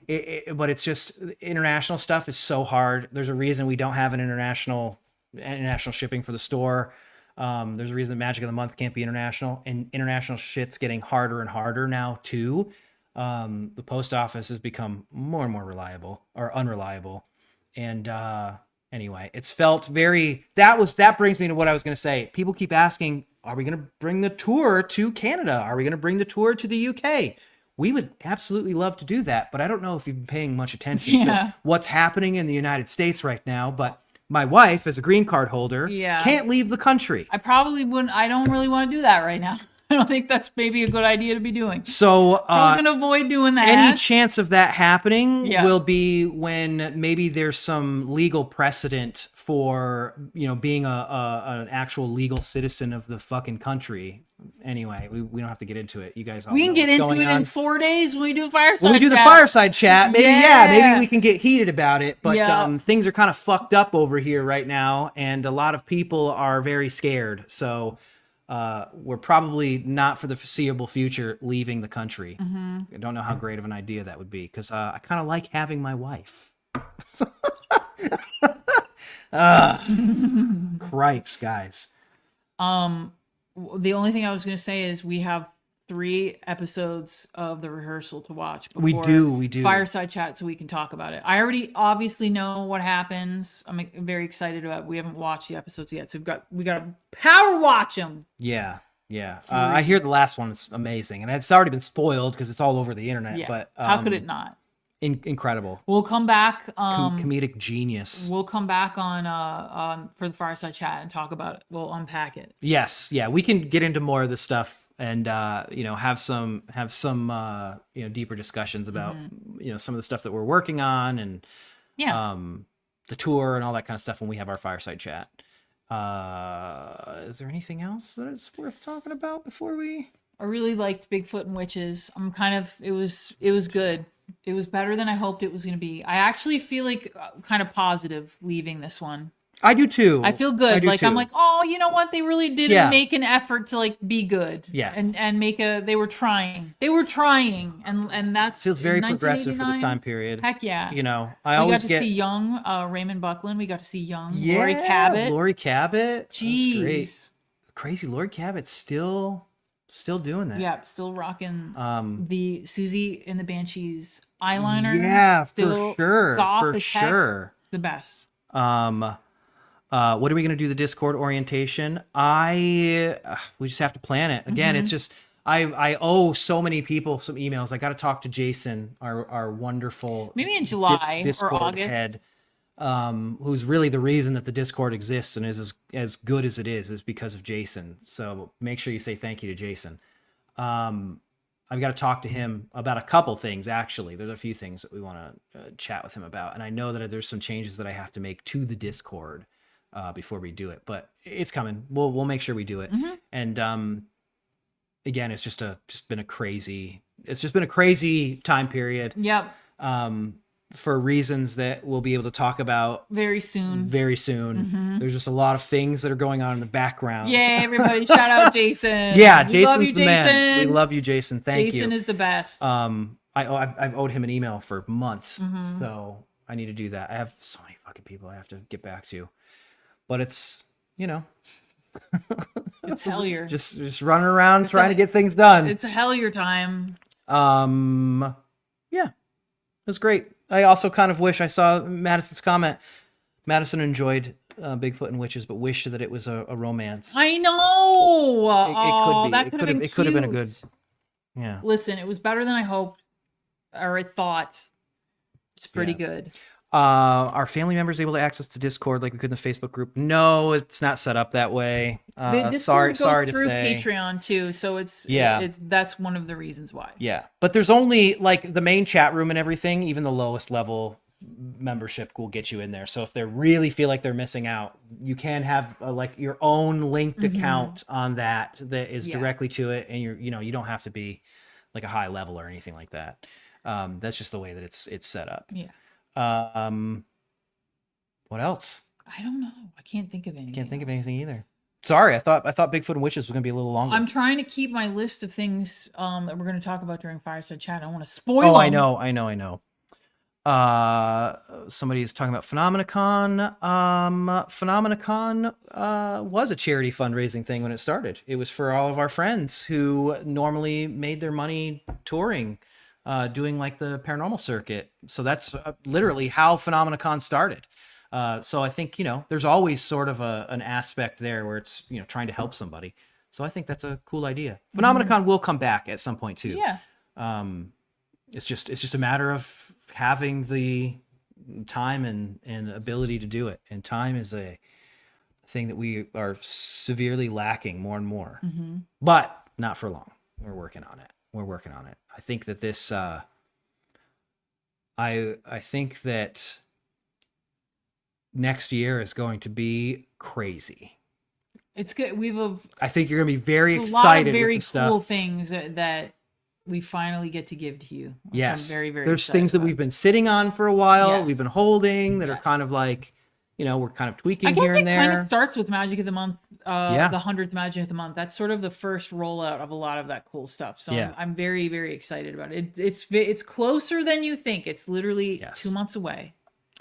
it, but it's just international stuff is so hard. There's a reason we don't have an international shipping for the store. There's a reason Magic of the Month can't be international, and international shit's getting harder and harder now too. The post office has become more and more reliable or unreliable. And, anyway, it's felt very, that brings me to what I was going to say. People keep asking, are we going to bring the tour to Canada? Are we going to bring the tour to the UK? We would absolutely love to do that, but I don't know if you've been paying much attention to what's happening in the United States right now. But my wife, as a green card holder, can't leave the country. I probably wouldn't. I don't really want to do that right now. I don't think that's maybe a good idea to be doing. So we're going to avoid doing that. Any chance of that happening Yeah. will be when maybe there's some legal precedent for, being an actual legal citizen of the fucking country. Anyway, we don't have to get into it. You guys all We know can get what's into going it on. in 4 days when we do fireside When we do the chat. fireside chat, maybe we can get heated about it. But Yeah. things are kind of fucked up over here right now, and a lot of people are very scared. So we're probably not for the foreseeable future leaving the country. I don't know how great of an idea that would be, because I kind of like having my wife. Cripes, guys. The only thing I was going to say is we have 3 episodes of the rehearsal to watch. We do. Fireside chat, so we can talk about it. I already obviously know what happens. I'm very excited about it. We haven't watched the episodes yet, so we got to power watch them. Yeah. I hear the last one is amazing, and it's already been spoiled because it's all over the internet. Yeah. But how could it not? Incredible. We'll come back. Comedic genius. We'll come back on for the fireside chat and talk about it. We'll unpack it. Yes, yeah, we can get into more of this stuff and have some deeper discussions about some of the stuff that we're working on and the tour and all that kind of stuff when we have our fireside chat. Is there anything else that it's worth talking about before we? I really liked Bigfoot and Witches. It was good. It was better than I hoped it was going to be. I actually feel like kind of positive leaving this one. I do too. I feel good. I'm like, oh, you know what? They really did make an effort to be good. Yes. And they were trying. And that's feels very progressive for the time period. Heck yeah. I we always got to get see young Raymond Buckland. We got to see young Lori Cabot. Lori Cabot. Jeez. Great. Crazy Lori Cabot's still doing that. Yeah, still rocking the Susie and the Banshees eyeliner. Yeah, still for sure. goth For as heck. sure. The best. What are we going to do the Discord orientation? We just have to plan it. Again, it's just I owe so many people some emails. I got to talk to Jason, our wonderful Maybe in July Discord or August. head, who's really the reason that the Discord exists and is as good as it is because of Jason. So make sure you say thank you to Jason. I've got to talk to him about a couple things. Actually, there's a few things that we want to chat with him about, and I know that there's some changes that I have to make to the Discord before we do it, but it's coming. We'll make sure we do it. And again, it's just been a crazy time period. Yep. For reasons that we'll be able to talk about very soon. There's just a lot of things that are going on in the background. Yay, everybody. Shout out Jason. Yeah, we love you, Jason's the man. Jason. We love you, Jason. Thank you. Jason is the best. I've owed him an email for months, so I need to do that. I have so many fucking people I have to get back to, but it's, it's hellier. just running around trying to get things done. It's a hellier time. Yeah, it was great. I also kind of wish I saw Madison's comment. Madison enjoyed Bigfoot and Witches, but wished that it was a romance. I know. It could be. It could have been a good. Yeah. Listen, it was better than I hoped or I thought. It's pretty good. Are family members able to access the Discord like we could in the Facebook group? No, it's not set up that way. The Discord goes through Patreon too, so it's that's one of the reasons why. Yeah, but there's only like the main chat room and everything. Even the lowest level membership will get you in there. So if they really feel like they're missing out, you can have like your own linked account on that is directly to it, and you don't have to be like a high level or anything like that. That's just the way that it's set up. Yeah. What else? I don't know. I can't think of anything. Can't think of anything either. Sorry, I thought Bigfoot and Witches was going to be a little longer. I'm trying to keep my list of things that we're going to talk about during Fireside Chat. I don't want to spoil them. I know. Somebody is talking about Phenomenacon. Phenomenacon was a charity fundraising thing when it started. It was for all of our friends who normally made their money touring, doing like the paranormal circuit. So that's literally how Phenomenacon started. So I think, there's always sort of an aspect there where it's, trying to help somebody. So I think that's a cool idea. Phenomenacon will come back at some point too. Yeah. It's just a matter of having the time and ability to do it. And time is a thing that we are severely lacking more and more, but not for long. We're working on it. I think that this, I think that next year is going to be crazy. It's good. I think you're going to be very excited. A lot of very with the cool stuff. things that we finally get to give to you. Yes. I'm very, very There's excited things that about. we've been sitting on for a while. Yes. We've been holding that are kind of like, we're kind of tweaking I guess here and it there. kind of starts with Magic of the Month, the 100th Magic of the Month. That's sort of the first rollout of a lot of that cool stuff. So I'm very, very excited about it. It's closer than you think. It's literally 2 months away.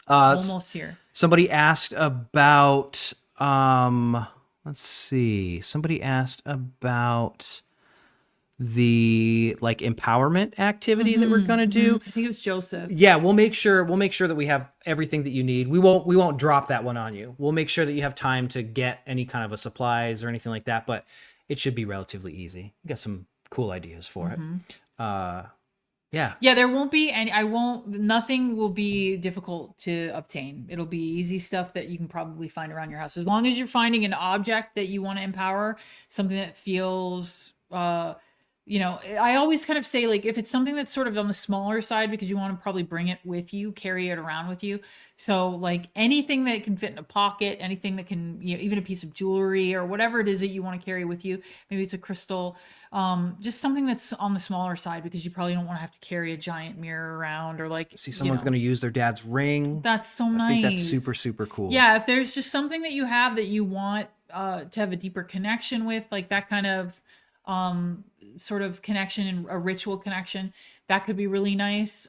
Almost here. Somebody asked about, let's see. Somebody asked about the like empowerment activity that we're gonna do. I think it was Joseph. Yeah, we'll make sure that we have everything that you need. We won't drop that one on you. We'll make sure that you have time to get any kind of a supplies or anything like that, but it should be relatively easy. We got some cool ideas for it. Yeah, there won't be any. Nothing will be difficult to obtain. It'll be easy stuff that you can probably find around your house. As long as you're finding an object that you want to empower, something that feels, I always kind of say, like, if it's something that's sort of on the smaller side because you want to probably bring it with you, carry it around with you. So like anything that can fit in a pocket, anything that can, even a piece of jewelry or whatever it is that you want to carry with you. Maybe it's a crystal. Just something that's on the smaller side because you probably don't want to have to carry a giant mirror around or like see someone's going to use their dad's ring. That's so nice. I think that's super, super cool. Yeah, if there's just something that you have that you want to have a deeper connection with, like that kind of sort of connection and a ritual connection, that could be really nice.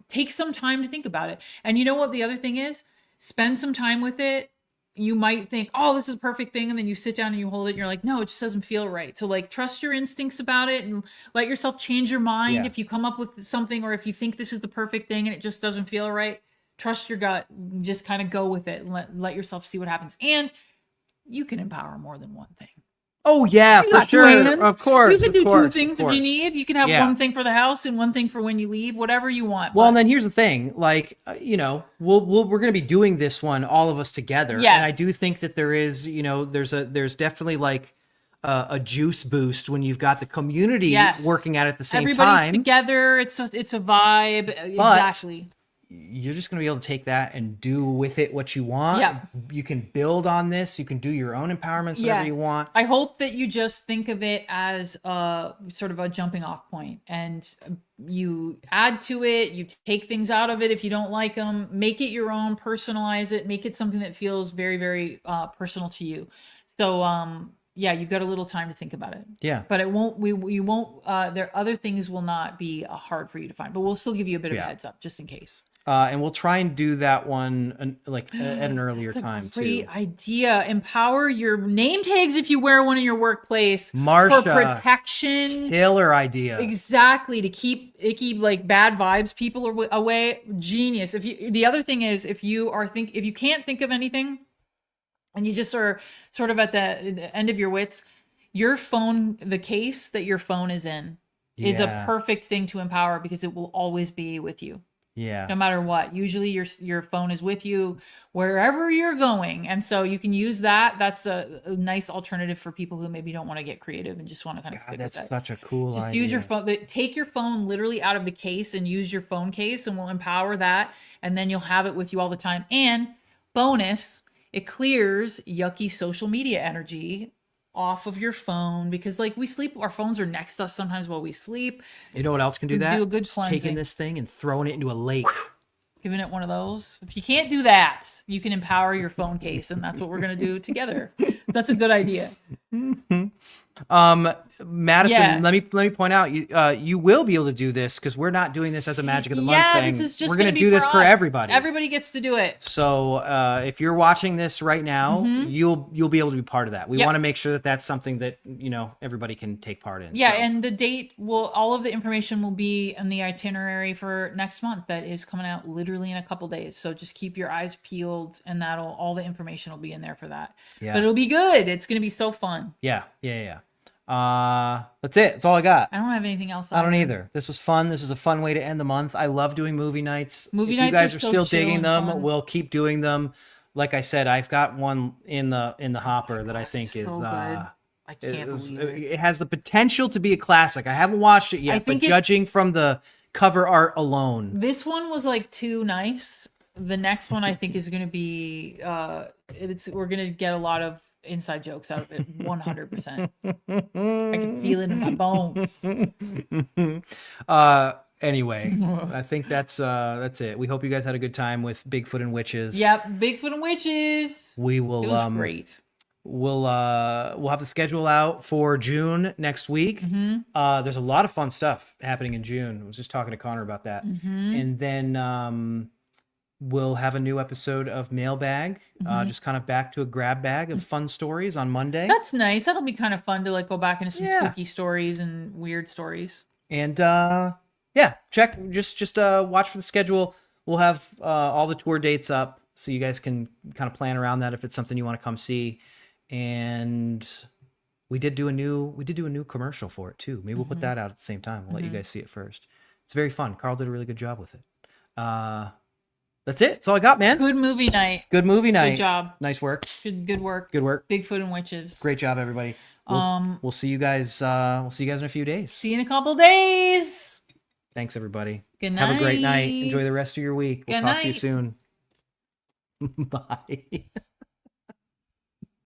Take some time to think about it. And you know what the other thing is? Spend some time with it. You might think, oh, this is a perfect thing. And then you sit down and you hold it and you're like, no, it just doesn't feel right. So like trust your instincts about it and let yourself change your mind. If you come up with something or if you think this is the perfect thing and it just doesn't feel right, trust your gut. Just kind of go with it and let yourself see what happens. And you can empower more than one thing. Oh yeah, You for got sure. plans. Of course. You can do course, two things of if you course. need. You can have one thing for the house and one thing for when you leave, whatever you want. Well, and then here's the thing, like, we're going to be doing this one, all of us together. Yes. And I do think that there is, there's definitely like a juice boost when you've got the community Yes. working at it at the same Everybody's time. together. It's a vibe. Exactly. You're just going to be able to take that and do with it what you want. Yeah. You can build on this. You can do your own empowerments, whatever you want. I hope that you just think of it as a sort of a jumping off point, and you add to it, you take things out of it if you don't like them, make it your own, personalize it, make it something that feels very, very personal to you. So, yeah, you've got a little time to think about it. Yeah. But it won't, you won't, there, other things will not be hard for you to find, but we'll still give you a bit of a heads up just in case. And we'll try and do that one at an earlier That's a time great too. idea. Empower your name tags if you wear one in your workplace Marsha, for protection. Killer idea. Exactly, to keep icky like bad vibes people away. Genius. The other thing is if you can't think of anything and you just are sort of at the end of your wits, your phone, the case that your phone is in is a perfect thing to empower because it will always be with you. Yeah. No matter what. Usually your phone is with you wherever you're going. And so you can use that. That's a nice alternative for people who maybe don't want to get creative and just want to kind of stick with That's it. such a cool Just idea. use your phone. Take your phone literally out of the case and use your phone case, and we'll empower that. And then you'll have it with you all the time. And bonus, it clears yucky social media energy off of your phone, because like we sleep, our phones are next to us sometimes while we sleep. You know what else can do You that? do a good Just cleansing. taking this thing and throwing it into a lake. Giving it one of those. If you can't do that, you can empower your phone case, and that's what we're gonna do together. That's a good idea. Madison, Yeah. let me point out, you will be able to do this because we're not doing this as a Magic of the Month thing. This is just we're gonna be do this for us. everybody. Everybody gets to do it. So if you're watching this right now, you'll be able to be part of that. We Yep. want to make sure that that's something that everybody can take part in. Yeah, So, and the date all of the information will be in the itinerary for next month that is coming out literally in a couple days. So just keep your eyes peeled, and all the information will be in there for that. Yeah. But it'll be good. It's gonna be so fun. yeah. That's it. That's all I got. I don't have anything else. I don't either. This was fun. This was a fun way to end the month. I love doing movie nights. Movie if nights you guys are are so still chill digging and them, fun. we'll keep doing them. Like I said, I've got one in the hopper that I think So is good. I can't believe it. it has the potential to be a classic. I haven't watched it I yet, but think judging it's- from the cover art alone, This one was like too nice. The next one I think is going to be we're going to get a lot of inside jokes out of it. 100%. I can feel it in my bones. anyway, I think that's it. We hope you guys had a good time with Bigfoot and Witches. Yep, Bigfoot and Witches. We will It was great. We'll have the schedule out for June next week. There's a lot of fun stuff happening in June. I was just talking to Connor about that. And then we'll have a new episode of Mailbag, just kind of back to a grab bag of fun stories on Monday. That's nice. That'll be kind of fun to like go back into some spooky stories and weird stories. And check just watch for the schedule. We'll have all the tour dates up so you guys can kind of plan around that if it's something you want to come see. And we did do a new commercial for it too. Maybe we'll put that out at the same time. We'll let you guys see it first. It's very fun. Carl did a really good job with it. That's it. That's all I got, man. Good movie night. Good movie night. Good job. Nice work. Good work. Good work. Bigfoot and Witches. Great job, everybody. We'll see you guys. We'll see you guys in a few days. See you in a couple days. Thanks, everybody. Good Have a great night. night. Enjoy the rest of your week. We'll Good talk to you night. soon. Bye.